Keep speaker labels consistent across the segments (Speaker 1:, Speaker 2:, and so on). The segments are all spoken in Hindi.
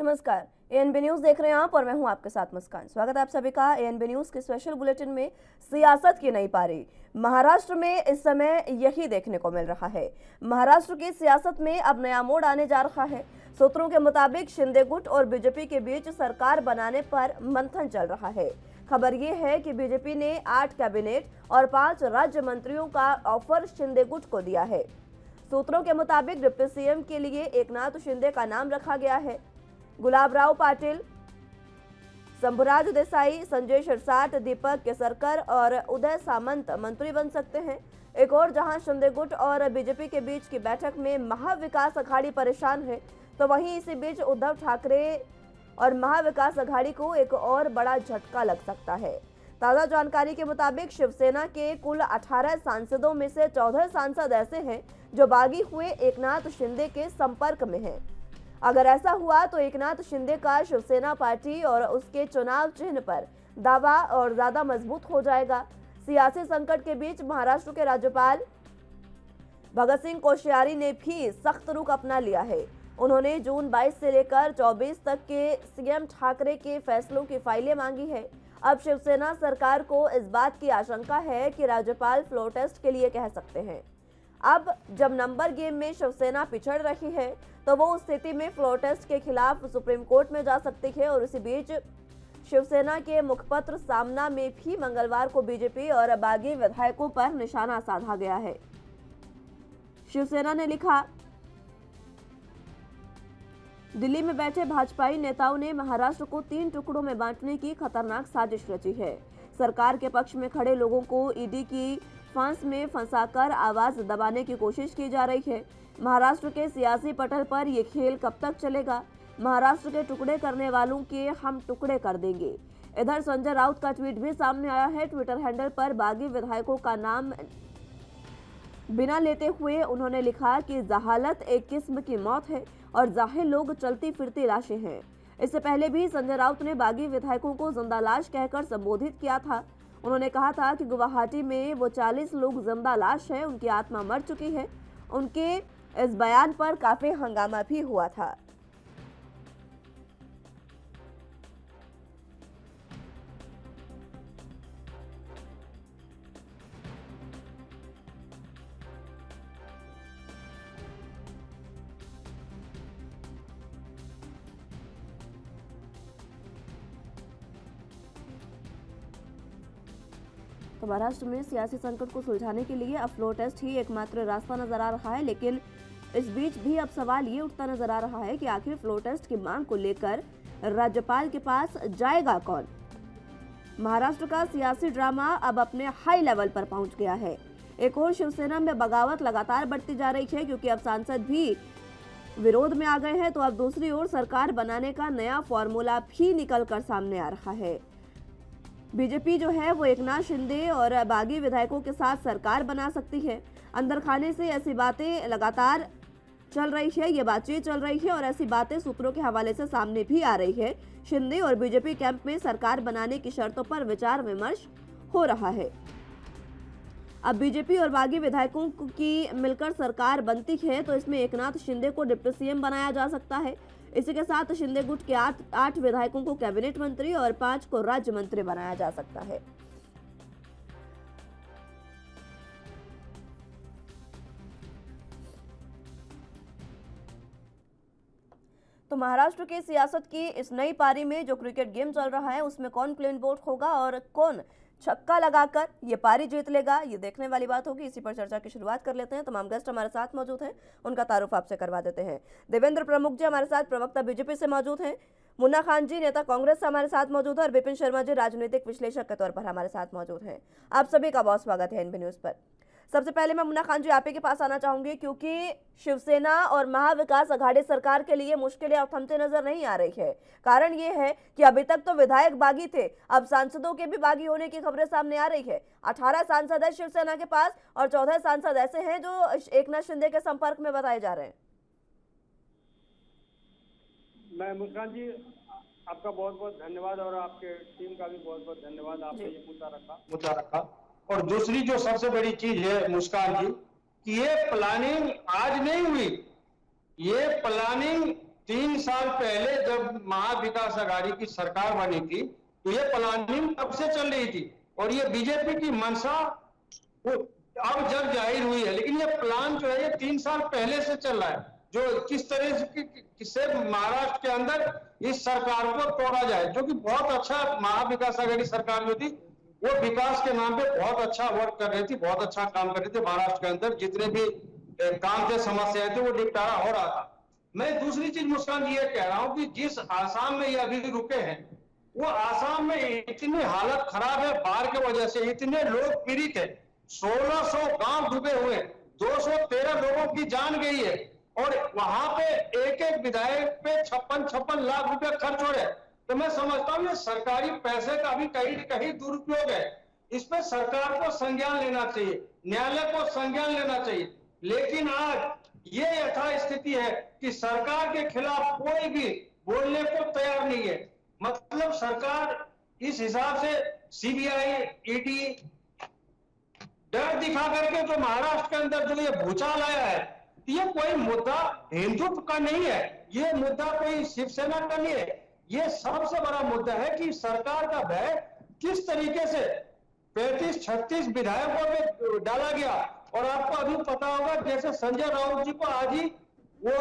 Speaker 1: नमस्कार, एएनबी न्यूज देख रहे हैं आप और मैं हूं आपके साथ मुस्कान। स्वागत है आप सभी का एएनबी न्यूज के स्पेशल बुलेटिन में। सियासत की नई पारी महाराष्ट्र में इस समय यही देखने को मिल रहा है। महाराष्ट्र की सियासत में अब नया मोड़ आने जा रहा है। सूत्रों के मुताबिक शिंदे गुट और बीजेपी के बीच सरकार बनाने पर मंथन चल रहा है। खबर ये है कि बीजेपी ने 8 कैबिनेट और 5 राज्य मंत्रियों का ऑफर शिंदे गुट को दिया है। सूत्रों के मुताबिक डिप्टी सीएम के लिए एकनाथ शिंदे का नाम रखा गया है। गुलाबराव पाटिल, शंभुराज देसाई, संजय शिरसाट, दीपक केसरकर और उदय सामंत मंत्री बन सकते हैं। एक और जहां शिंदे गुट और बीजेपी के बीच की बैठक में महाविकास अघाड़ी परेशान है, तो वहीं इसी बीच उद्धव ठाकरे और महाविकास अघाड़ी को एक और बड़ा झटका लग सकता है। ताजा जानकारी के मुताबिक शिवसेना के कुल 18 सांसदों में से 14 सांसद ऐसे हैं जो बागी हुए एकनाथ शिंदे के संपर्क में हैं। अगर ऐसा हुआ तो एकनाथ शिंदे का शिवसेना पार्टी और उसके चुनाव चिन्ह पर दावा और ज्यादा मजबूत हो जाएगा। सियासी संकट के बीच महाराष्ट्र के राज्यपाल भगत सिंह कोश्यारी ने भी सख्त रुख अपना लिया है। उन्होंने जून 22 से लेकर 24 तक के सीएम ठाकरे के फैसलों की फाइलें मांगी है। अब शिवसेना सरकार को इस बात की आशंका है कि राज्यपाल फ्लोर टेस्ट के लिए कह सकते हैं। अब जब नंबर गेम में शिवसेना पिछड़ रही है, तो वो उस स्थिति में फ्लोर टेस्ट के खिलाफ सुप्रीम कोर्ट में जा सकती है। और इसी बीच शिवसेना के मुखपत्र सामना में भी मंगलवार को बीजेपी और बागी विधायकों पर निशाना साधा गया है। शिवसेना ने लिखा, दिल्ली में बैठे भाजपाई नेताओं ने महाराष्ट्र को 3 टुकड़ों में बांटने की खतरनाक साजिश रची है। सरकार के पक्ष में खड़े लोगों को ईडी की फांस में फंसाकर आवाज दबाने की कोशिश की जा रही है। महाराष्ट्र के सियासी पटल पर यह खेल कब तक चलेगा? महाराष्ट्र के टुकड़े करने वालों के हम टुकड़े कर देंगे। इधर संजय राउत का ट्वीट भी सामने आया है। ट्विटर हैंडल पर बागी विधायकों का नाम बिना लेते हुए उन्होंने लिखा कि जहालत एक किस्म की मौत है और जाहिल लोग चलती फिरती लाशें हैं। इससे पहले भी संजय राउत ने बागी विधायकों को जिंदा लाश कहकर संबोधित किया था। उन्होंने कहा था कि गुवाहाटी में वो 40 लोग जिंदा लाश हैं, उनकी आत्मा मर चुकी है। उनके इस बयान पर काफी हंगामा भी हुआ था। तो महाराष्ट्र में सियासी संकट को सुलझाने के लिए अब फ्लोर टेस्ट ही एकमात्र रास्ता नजर आ रहा है। लेकिन इस बीच भी अब सवाल ये उठता नजर आ रहा है कि आखिर फ्लोर टेस्ट की मांग को लेकर राज्यपाल के पास जाएगा कौन? महाराष्ट्र का सियासी ड्रामा अब अपने हाई लेवल पर पहुंच गया है। एक और शिवसेना में बगावत लगातार बढ़ती जा रही है, क्योंकि अब सांसद भी विरोध में आ गए हैं। तो अब दूसरी ओर सरकार बनाने का नया फॉर्मूला भी निकल कर सामने आ रहा है। बीजेपी जो है वो एकनाथ शिंदे और बागी विधायकों के साथ सरकार बना सकती है। अंदर खाने से ऐसी बातें लगातार चल रही है, ये बातचीत चल रही है और ऐसी बातें सूत्रों के हवाले से सामने भी आ रही है। शिंदे और बीजेपी कैंप में सरकार बनाने की शर्तों पर विचार विमर्श हो रहा है। अब बीजेपी और बागी विधायकों की मिलकर सरकार बनती है, तो इसमें एकनाथ शिंदे को डिप्टी सीएम बनाया जा सकता है। इसी के साथ शिंदे गुट के 8 विधायकों को कैबिनेट मंत्री और 5 को राज्य मंत्री बनाया जा सकता है। तो महाराष्ट्र की सियासत की इस नई पारी में जो क्रिकेट गेम चल रहा है, उसमें कौन क्लीन बोल्ड होगा और कौन छक्का लगाकर ये पारी जीत लेगा, ये देखने वाली बात होगी। इसी पर चर्चा की शुरुआत कर लेते हैं। तमाम गेस्ट हमारे साथ मौजूद हैं, उनका तारुफ आपसे करवा देते हैं। देवेंद्र प्रमुख जी हमारे साथ, प्रवक्ता बीजेपी से मौजूद हैं। मुन्ना खान जी नेता कांग्रेस से हमारे साथ मौजूद है और विपिन शर्मा जी राजनीतिक विश्लेषक के तौर पर हमारे साथ मौजूद हैं। आप सभी का बहुत स्वागत है एएनबी न्यूज पर। सबसे पहले मैं मुन्ना खान जी आप ही के पास आना चाहूंगी, क्योंकि शिवसेना और महाविकास अघाड़ी सरकार के लिए मुश्किलें अब थमते नजर नहीं आ रही है। कारण ये है कि अभी तक तो विधायक बागी थे, अब सांसदों के भी बागी होने की खबरें सामने आ रही है। 18 सांसद है शिवसेना के पास और 14 सांसद ऐसे हैं जो एकनाथ शिंदे के संपर्क में बताए जा रहे हैं।
Speaker 2: मैं मुस्कान जी आपका बहुत बहुत धन्यवाद और आपके टीम का भी बहुत बहुत धन्यवाद। आपने ये मुद्दा रखा। और दूसरी जो सबसे बड़ी चीज है मुस्कान जी, कि ये प्लानिंग आज नहीं हुई, ये प्लानिंग 3 साल पहले जब महाविकास अघाड़ी की सरकार बनी थी तो ये प्लानिंग तब से चल रही थी और ये बीजेपी की मंशा अब जब जाहिर हुई है, लेकिन ये प्लान जो है ये 3 साल पहले से चल रहा है, जो किस तरह से महाराष्ट्र के अंदर इस सरकार को तोड़ा जाए, जो कि बहुत अच्छा महाविकास अघाड़ी सरकार जो थी वो विकास के नाम पे बहुत अच्छा वर्क कर रही थी, बहुत अच्छा काम कर रही थी। महाराष्ट्र के अंदर जितने भी काम थे, समस्याएं थी, वो निपटारा हो रहा था। मैं दूसरी चीज मुस्कान जी ये कह रहा हूं कि जिस आसाम में ये अभी रुके हैं, वो आसाम में इतनी हालत खराब है बाढ़ की वजह से, इतने लोग पीड़ित है, 1600 गांव डूबे हुए, 213 लोगों की जान गई है और वहां पे एक एक विधायक पे 56 लाख रुपए खर्च हो रहे हैं। तो मैं समझता हूँ ये सरकारी पैसे का भी कहीं न कहीं दुरुपयोग है। इस पे सरकार को संज्ञान लेना चाहिए, न्यायालय को संज्ञान लेना चाहिए। लेकिन आज ये यथास्थिति है कि सरकार के खिलाफ कोई भी बोलने को तैयार नहीं है। मतलब सरकार इस हिसाब से सीबीआई, ईडी डर दिखा करके जो महाराष्ट्र के अंदर जो ये भूचाल आया है, ये कोई मुद्दा हिंदुत्व का नहीं है, ये मुद्दा कोई शिवसेना का नहीं है। ये सबसे बड़ा मुद्दा है कि सरकार का भय किस तरीके से 35-36 विधायकों पे डाला गया। और आपको अभी पता होगा जैसे संजय राउत जी को आज ही वो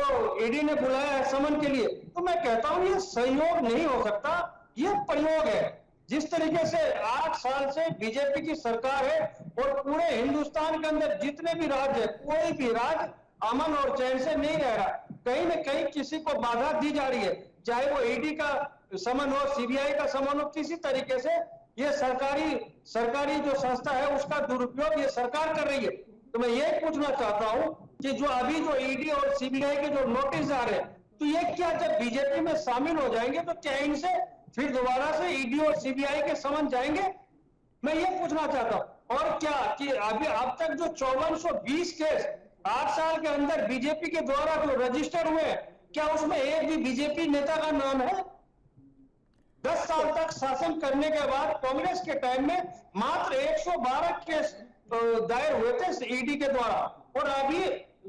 Speaker 2: ईडी ने बुलाया है समन के लिए, तो मैं कहता हूं ये संयोग नहीं हो सकता, ये प्रयोग है। जिस तरीके से 8 साल से बीजेपी की सरकार है और पूरे हिंदुस्तान के अंदर जितने भी राज्य है, कोई भी राज्य अमन और चैन से नहीं रह रहा, कहीं न कहीं किसी को बाधा दी जा रही है, चाहे वो ईडी का समन हो, सीबीआई का समन हो, किसी तरीके से ये सरकारी जो संस्था है उसका दुरुपयोग ये सरकार कर रही है। तो मैं ये पूछना चाहता हूं कि जो अभी जो ईडी और सीबीआई के जो नोटिस आ रहे हैं, तो ये क्या जब बीजेपी में शामिल हो जाएंगे तो क्या इनसे फिर दोबारा से ईडी और सीबीआई के समन जाएंगे? मैं ये पूछना चाहता हूं। और क्या कि अभी अब तक जो 5420 केस 8 साल के अंदर बीजेपी के द्वारा जो रजिस्टर हुए, क्या उसमें एक भी बीजेपी नेता का नाम है? 10 साल तक शासन करने के बाद कांग्रेस के टाइम में मात्र 112 केस दायर हुए थे ईडी के द्वारा, और अभी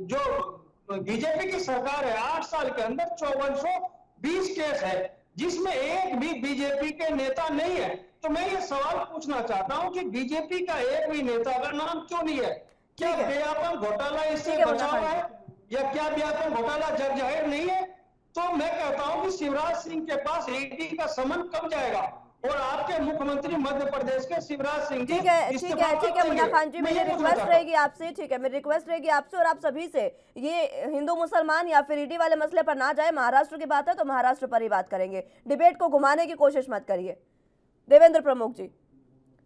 Speaker 2: जो बीजेपी की सरकार है 8 साल के अंदर 5420 केस है, जिसमें एक भी बीजेपी के नेता नहीं है। तो मैं ये सवाल पूछना चाहता हूं कि बीजेपी का एक भी नेता का नाम क्यों नहीं है? क्या व्यापक घोटाला इससे बचा हुआ है या क्या व्यापक घोटाला जग जाहिर नहीं है? तो मैं कहता हूं कि शिवराज सिंह के पास ईडी का समन कब जाएगा और आपके मुख्यमंत्री मध्य प्रदेश के शिवराज सिंह जी
Speaker 1: ठीक है मुन्ना खान जी, मेरी रिक्वेस्ट रहेगी आपसे, ठीक है मेरी रिक्वेस्ट रहेगी आपसे और आप सभी से, ये हिंदू मुसलमान या फिर ईडी वाले मसले पर ना जाए। महाराष्ट्र की बात है तो महाराष्ट्र पर ही बात करेंगे, डिबेट को घुमाने की कोशिश मत करिए। देवेंद्र प्रमुख जी,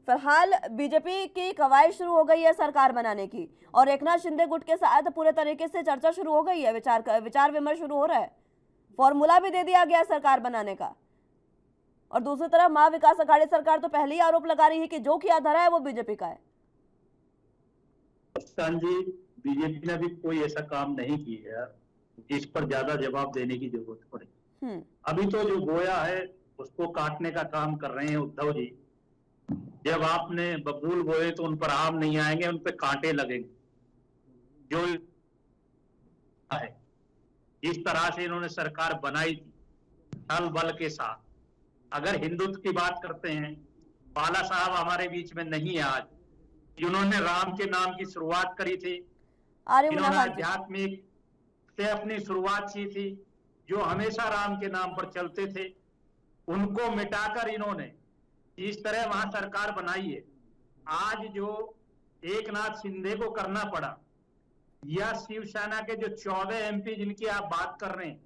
Speaker 1: फिलहाल बीजेपी की कवायद शुरू हो गई है सरकार बनाने की और एकनाथ शिंदे गुट के साथ पूरे तरीके से चर्चा शुरू हो गई है, विचार विमर्श शुरू हो रहा है, फॉर्मूला भी दे दिया गया सरकार बनाने का। और दूसरी तरफ महाविकास अघाड़ी सरकार तो पहले ही आरोप लगा रही है कि जो किया धरा है वो बीजेपी का है।
Speaker 3: जी, बीजेपी ने भी कोई ऐसा काम नहीं किया है जिस पर ज्यादा जवाब देने की जरूरत पड़े। अभी तो जो गोया है उसको काटने का काम कर रहे हैं उद्धव जी। जब आपने बबूल बोए तो उन पर आम नहीं आएंगे, उन पर कांटे लगेंगे। जो है इस तरह से इन्होंने सरकार बनाई थी दल बल के साथ। अगर हिंदुत्व की बात करते हैं, बाला साहब हमारे बीच में नहीं है आज, जिन्होंने राम के नाम की शुरुआत करी थी, इन्होंने आध्यात्मिक से अपनी शुरुआत की थी, जो हमेशा राम के नाम पर चलते थे, उनको मिटाकर इन्होंने इस तरह वहां सरकार बनाई है। आज जो एकनाथ शिंदे को करना पड़ा या शिवसेना के जो 14 एमपी जिनकी आप बात कर रहे हैं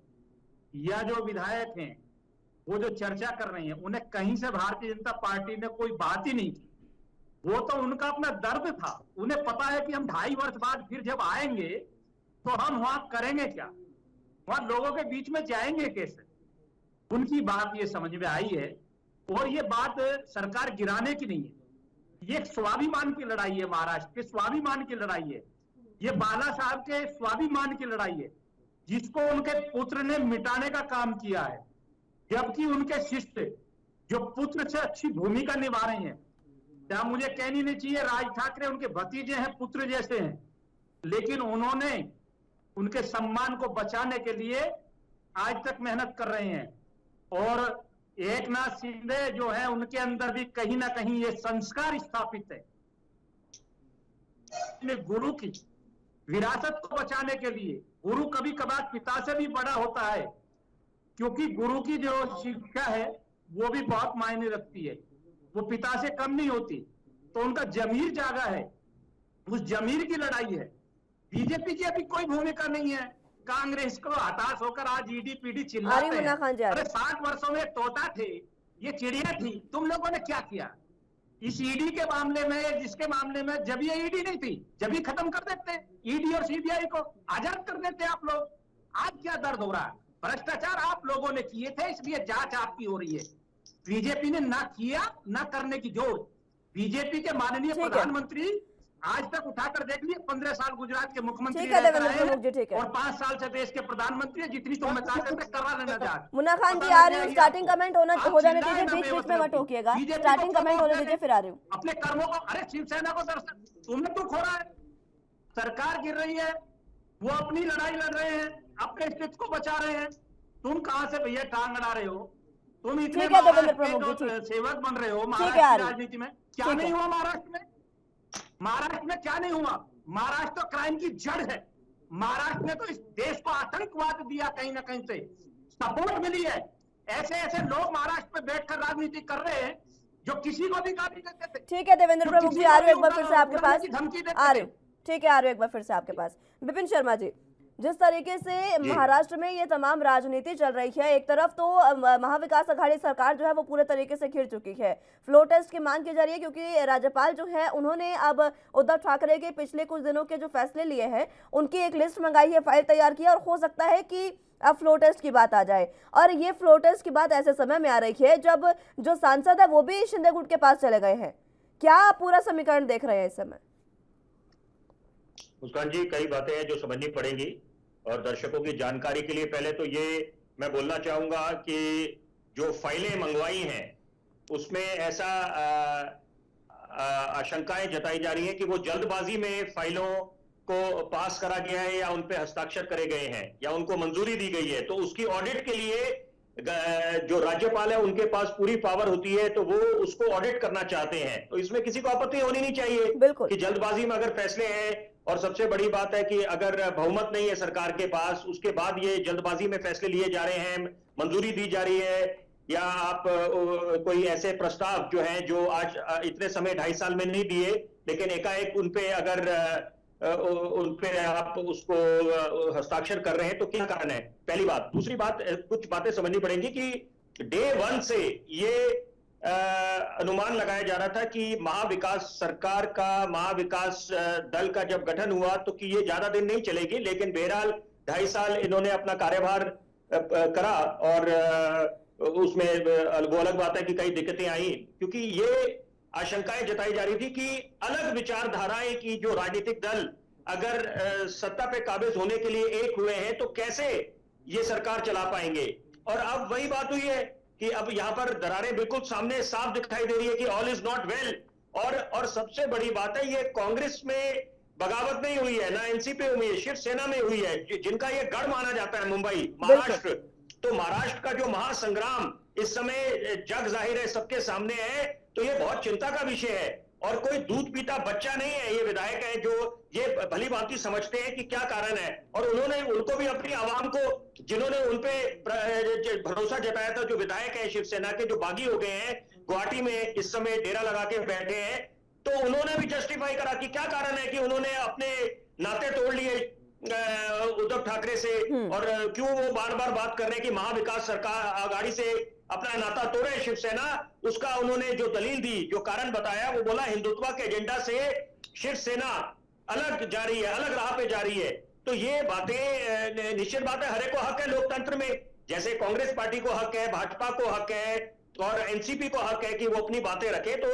Speaker 3: या जो विधायक हैं वो जो चर्चा कर रहे हैं, उन्हें कहीं से भारतीय जनता पार्टी ने कोई बात ही नहीं की। वो तो उनका अपना दर्द था, उन्हें पता है कि हम 2.5 वर्ष बाद फिर जब आएंगे तो हम वहां करेंगे क्या, वहां लोगों के बीच में जाएंगे कैसे। उनकी बात ये समझ में आई है और ये बात सरकार गिराने की नहीं है, ये स्वाभिमान की लड़ाई है, महाराष्ट्र के स्वाभिमान की लड़ाई है, ये बाला साहब के स्वाभिमान की लड़ाई है, जिसको उनके पुत्र ने मिटाने का काम किया है। जबकि उनके शिष्य जो पुत्र से अच्छी भूमिका निभा रहे हैं, क्या मुझे कहनी नहीं चाहिए, राज ठाकरे उनके भतीजे हैं, पुत्र जैसे हैं, लेकिन उन्होंने उनके सम्मान को बचाने के लिए आज तक मेहनत कर रहे हैं। और एक नाथ शिंदे जो है उनके अंदर भी कहीं ना कहीं ये संस्कार स्थापित है। गुरु की विरासत को बचाने के लिए गुरु कभी कभार पिता से भी बड़ा होता है, क्योंकि गुरु की जो शिक्षा है वो भी बहुत मायने रखती है, वो पिता से कम नहीं होती। तो उनका जमीर जागा है, उस जमीर की लड़ाई है। बीजेपी की अभी कोई भूमिका नहीं है। कांग्रेस को हताश होकर आज ईडी पीडी चिल्लाते हैं। अरे 60 वर्षों में तोता थे, ये चिड़िया थी, तुम लोगों ने क्या किया? इस ईडी के मामले में, जिसके मामले में जब ये ईडी नहीं थी, जब ही खत्म कर देते ईडी और सीबीआई को, आजाद कर देते आप लोग। आज क्या दर्द हो रहा है? भ्रष्टाचार आप लोगों ने किए थे, इसलिए जांच आपकी हो रही है। बीजेपी ने ना किया ना करने की जोर। बीजेपी के माननीय प्रधानमंत्री आज तक उठाकर देख लिए, 15 साल गुजरात के मुख्यमंत्री और 5 साल से देश के प्रधानमंत्री, जितनी तुम चाहते थे करा लेना चाहते।
Speaker 1: मुन्ना खान जी आ रही हूँ, स्टार्टिंग कमेंट हो जाने दीजिए, बीच बीच में मत टोकिएगा, स्टार्टिंग कमेंट होने दीजिए, फिर आ रही हूँ।
Speaker 3: अपने कर्मों को, अरे शिवसेना को दर्शन, तुमने तो खोरा है। सरकार गिर रही है, वो अपनी लड़ाई लड़ रहे हैं, अपने अस्तित्व को बचा रहे हैं। तुम कहां से भैया टांग अड़ा रहे हो? तुम इतने सेवक बन रहे हो महाराष्ट्र की राजनीति में। क्या नहीं हुआ महाराष्ट्र में? महाराष्ट्र में क्या नहीं हुआ? महाराष्ट्र तो क्राइम की जड़ है। महाराष्ट्र ने तो इस देश को आतंकवाद दिया, कहीं ना कहीं से सपोर्ट मिली है। ऐसे ऐसे लोग महाराष्ट्र में बैठकर राजनीति कर रहे हैं जो किसी को भी गाली देते थे।
Speaker 1: ठीक है देवेंद्र प्रमुख जी, आ रहे हो एक बार फिर से आपके पास, आ रहे हो, ठीक है, आ रहे हो एक बार फिर से आपके पास। विपिन शर्मा जी, जिस तरीके से महाराष्ट्र में ये तमाम राजनीति चल रही है, एक तरफ तो महाविकास अघाड़ी सरकार जो है वो पूरे तरीके से घिर चुकी है, फ्लो टेस्ट की मांग की जा रही है, क्योंकि राज्यपाल जो है उन्होंने अब उद्धव ठाकरे के पिछले कुछ दिनों के जो फैसले लिए हैं उनकी एक लिस्ट मंगाई है, फाइल तैयार की है, और हो सकता है कि अब फ्लो टेस्ट की बात आ जाए। और ये फ्लो टेस्ट की बात ऐसे समय में आ रही है जब जो सांसद है वो भी शिंदे गुट के पास चले गए हैं। क्या पूरा समीकरण देख रहे हैं इस समय?
Speaker 4: मुस्कान जी, कई बातें हैं जो समझनी पड़ेंगी, और दर्शकों की जानकारी के लिए पहले तो ये मैं बोलना चाहूंगा कि जो फाइलें मंगवाई हैं उसमें ऐसा आशंकाएं जताई जा रही हैं कि वो जल्दबाजी में फाइलों को पास करा गया है, या उन पे हस्ताक्षर करे गए हैं, या उनको मंजूरी दी गई है। तो उसकी ऑडिट के लिए जो राज्यपाल है उनके पास पूरी पावर होती है, तो वो उसको ऑडिट करना चाहते हैं। तो इसमें किसी को आपत्ति होनी नहीं चाहिए कि जल्दबाजी में अगर फैसले हैं, और सबसे बड़ी बात है कि अगर बहुमत नहीं है सरकार के पास, उसके बाद ये जल्दबाजी में फैसले लिए जा रहे हैं, मंजूरी दी जा रही है, या आप कोई ऐसे प्रस्ताव जो हैं जो आज इतने समय 2.5 साल में नहीं दिए, लेकिन एकाएक उनपे अगर उनपे आप उसको हस्ताक्षर कर रहे हैं, तो क्या कारण है? पहली बात। दूसरी बात, कुछ बातें समझनी पड़ेंगी कि डे 1 से ये अनुमान लगाया जा रहा था कि महाविकास सरकार का, महाविकास दल का जब गठन हुआ तो कि ये ज्यादा दिन नहीं चलेगी, लेकिन बहरहाल 2.5 साल इन्होंने अपना कार्यभार करा, और उसमें वो अलग बात है कि कई दिक्कतें आई, क्योंकि ये आशंकाएं जताई जा रही थी कि अलग विचारधाराएं की जो राजनीतिक दल अगर सत्ता पे काबिज होने के लिए एक हुए हैं, तो कैसे ये सरकार चला पाएंगे। और अब वही बात हुई है कि अब यहां पर दरारें बिल्कुल सामने साफ दिखाई दे रही है कि ऑल इज नॉट वेल। और सबसे बड़ी बात है, ये कांग्रेस में बगावत नहीं हुई है, ना एनसीपी में हुई है, शिवसेना में हुई है, जिनका ये गढ़ माना जाता है मुंबई, महाराष्ट्र। तो महाराष्ट्र का जो महासंग्राम इस समय जग जाहिर है, सबके सामने है, तो ये बहुत चिंता का विषय है। और कोई दूध पीता बच्चा नहीं है ये विधायक है, जो ये भली भांति समझते हैं कि क्या कारण है। और उनको भी अपनी आवाम को, जिन्होंने उनपे भरोसा जताया था, जो विधायक है शिवसेना के, जो बागी हो गए हैं, गुवाहाटी में इस समय डेरा लगा के बैठे हैं, तो उन्होंने भी जस्टिफाई करा कि क्या कारण है कि उन्होंने अपने नाते तोड़ लिए उद्धव ठाकरे से, और क्यों वो बार बार बात कर रहे हैं कि महाविकास सरकार आघाड़ी से अपना नाता तोड़े शिवसेना। उसका उन्होंने जो दलील दी, जो कारण बताया, वो बोला हिंदुत्व के एजेंडा से शिवसेना अलग जा रही है, अलग राह पे जा रही है। तो ये बातें निश्चित बात है, हर एक को हक है लोकतंत्र में, जैसे कांग्रेस पार्टी को हक है, भाजपा को हक है, और एनसीपी को हक है कि वो अपनी बातें रखे। तो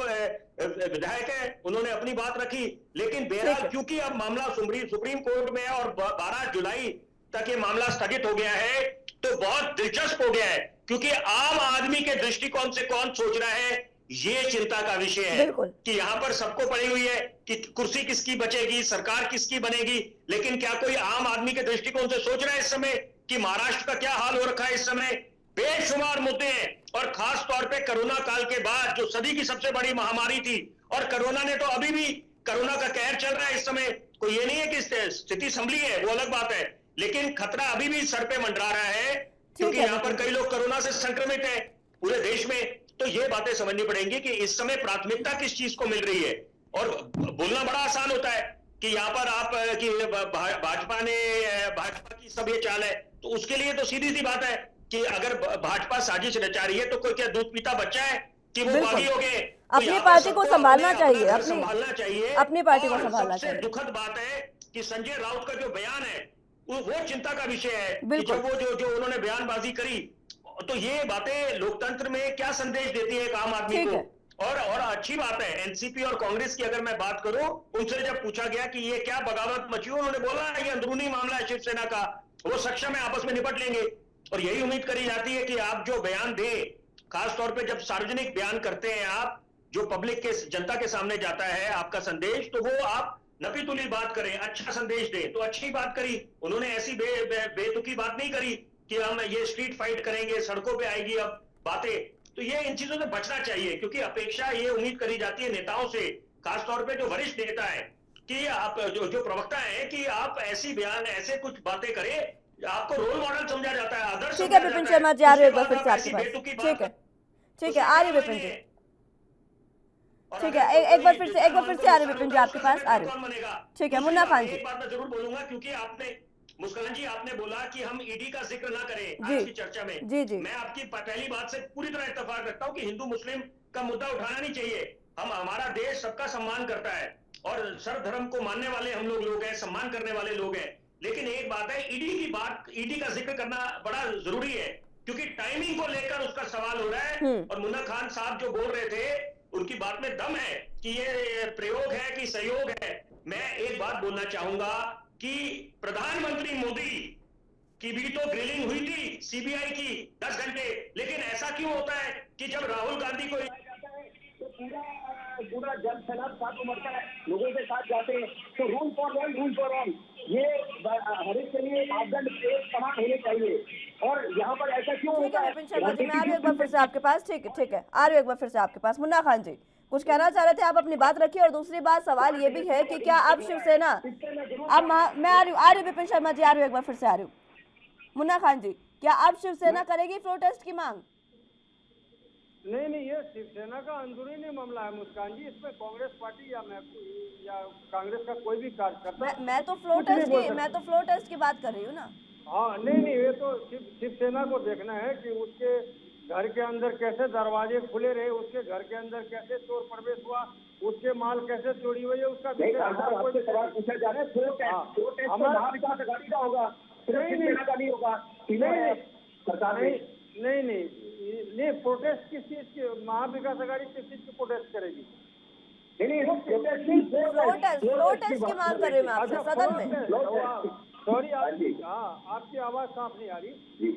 Speaker 4: विधायक है, उन्होंने अपनी बात रखी, लेकिन बहरहाल क्योंकि अब मामला सुप्रीम कोर्ट में है और 12 जुलाई तक ये मामला स्थगित हो गया है, तो बहुत दिलचस्प हो गया है, क्योंकि आम आदमी के दृष्टिकोण से कौन सोच रहा है, ये चिंता का विषय है कि यहां पर सबको पड़ी हुई है कि कुर्सी किसकी बचेगी, सरकार किसकी बनेगी, लेकिन क्या कोई आम आदमी के दृष्टिकोण से सोच रहा है इस समय कि महाराष्ट्र का क्या हाल हो रखा है इस समय। बेशुमार मुद्दे हैं और खास तौर पे कोरोना काल के बाद जो सदी की सबसे बड़ी महामारी थी, और कोरोना ने तो अभी भी कोरोना का कहर चल रहा है इस समय। कोई ये नहीं है कि स्थिति संभली है, वो अलग बात है, लेकिन खतरा अभी भी सर पे मंडरा रहा है, क्योंकि यहाँ पर कई लोग कोरोना से संक्रमित हैं पूरे देश में। तो ये बातें समझनी पड़ेंगी कि इस समय प्राथमिकता किस चीज को मिल रही है। और बोलना बड़ा आसान होता है कि यहाँ पर आप कि भाजपा की सब ये चाल है, तो उसके लिए तो सीधी सी बात है कि अगर भाजपा साजिश रचा रही है तो कोई क्या दूध पीता बच्चा है कि वो बागी हो गए।
Speaker 1: अपनी पार्टी को संभालना चाहिए,
Speaker 4: संभालना चाहिए,
Speaker 1: अपनी पार्टी को संभालना चाहिए।
Speaker 4: दुखद बात है कि संजय राउत का जो बयान है वो चिंता का विषय है कि
Speaker 1: बिल्कुल।
Speaker 4: जो उन्होंने बयानबाजी करी, तो ये बातें लोकतंत्र में क्या संदेश देती है एक आम आदमी को। और अच्छी बात है, एनसीपी और कांग्रेस की अगर मैं बात करूं, उनसे जब पूछा गया कि ये क्या बगावत मची, उन्होंने बोला ये अंदरूनी मामला है शिवसेना का, वो सक्षम है, आपस में निपट लेंगे। और यही उम्मीद करी जाती है कि आप जो बयान दें, खासतौर पे जब सार्वजनिक बयान करते हैं आप, जो पब्लिक के जनता के सामने जाता है आपका संदेश, तो वो आप नपी-तुली बात करें, अच्छा संदेश दें। तो अच्छी बात करी उन्होंने, ऐसी बेतुकी बात नहीं करी कि हम ये स्ट्रीट फाइट करेंगे, सड़कों पे आएगी अब बातें। तो ये इन चीजों से बचना चाहिए, क्योंकि अपेक्षा ये उम्मीद करी जाती है नेताओं से, खासतौर पे जो वरिष्ठ नेता है, कि आप जो प्रवक्ता है, कि आप ऐसी बयान, ऐसे कुछ बातें करें, आपको रोल मॉडल समझा जाता है, आदर्श।
Speaker 1: ठीक है विपिन शर्मा जी, आ रहे एक बार फिर से आपके पास। ठीक है आ रही विपिन जी, ठीक है एक बार फिर से आ रहे विपिन जी आपके पास आ रहे। ठीक है मुन्ना खान जी,
Speaker 4: एक बात मैं जरूर बोलूंगा, क्योंकि आपने मुस्कान जी आपने बोला कि हम ईडी का जिक्र ना करें आज की चर्चा में।
Speaker 1: जी।
Speaker 4: मैं आपकी पहली बात से पूरी तरह इत्तेफाक रखता हूं कि हिंदू मुस्लिम का मुद्दा उठाना नहीं चाहिए। हमारा देश सबका सम्मान करता है और सर्व धर्म को मानने वाले हम लोग हैं, सम्मान करने वाले लोग हैं। लेकिन एक बात है, ईडी का जिक्र करना बड़ा जरूरी है, क्योंकि टाइमिंग को लेकर उसका सवाल हो रहा है। और मुन्ना खान साहब जो बोल रहे थे, उनकी बात में दम है कि ये प्रयोग है कि सहयोग है। मैं एक बात बोलना चाहूंगा कि प्रधानमंत्री मोदी की भी तो ग्रिलिंग हुई थी सीबीआई की 10 घंटे, लेकिन ऐसा क्यों होता है कि जब राहुल गांधी को
Speaker 5: तो पूरा जन सैलाब साथ उमड़ता है, लोगों के साथ जाते हैं, तो रूल फॉर ऑल ये हर एक के लिए मापदंड एक समान होने चाहिए। और यहाँ पर ऐसा क्यों होता है?
Speaker 1: विपिन शर्मा जी मैं आ रही हूँ एक बार फिर से आपके पास। ठीक है आ रही हूँ एक बार फिर से आपके पास। मुन्ना खान जी कुछ कहना चाह रहे थे, आप अपनी बात रखिए। और दूसरी बात, सवाल ये भी है कि क्या अब शिवसेना, अब मैं आ रही हूँ विपिन शर्मा जी, आ रही हूँ एक बार फिर से आ रही हूँ। मुन्ना खान जी, क्या अब शिवसेना करेगी प्रोटेस्ट की मांग?
Speaker 6: नहीं, ये शिवसेना का अंदरूनी मामला है मुस्कान जी, इसमें कांग्रेस पार्टी या कांग्रेस का कोई भी कार्यकर्ता।
Speaker 1: मैं तो फ्लो टेस्ट की बात कर रही हूँ ना।
Speaker 6: हाँ नहीं, ये तो शिवसेना को देखना है कि उसके घर के अंदर कैसे दरवाजे खुले रहे, उसके घर के अंदर कैसे चोर प्रवेश हुआ, उसके माल कैसे चोरी हुई है, उसका
Speaker 5: सवाल पूछा जा रहा है। हमारा विकास आघाड़ी का होगा, शिवसेना का नहीं होगा। सरकार
Speaker 6: नहीं, प्रोटेस्ट किस चीज की, महाविकास आघाड़ी किस चीज की प्रोटेस्ट करेगी?
Speaker 1: प्रोटेस्ट की मांग कर रही हूँ मैं आपसे सदन में।
Speaker 6: सॉरी आपकी आवाज साफ नहीं आ रही।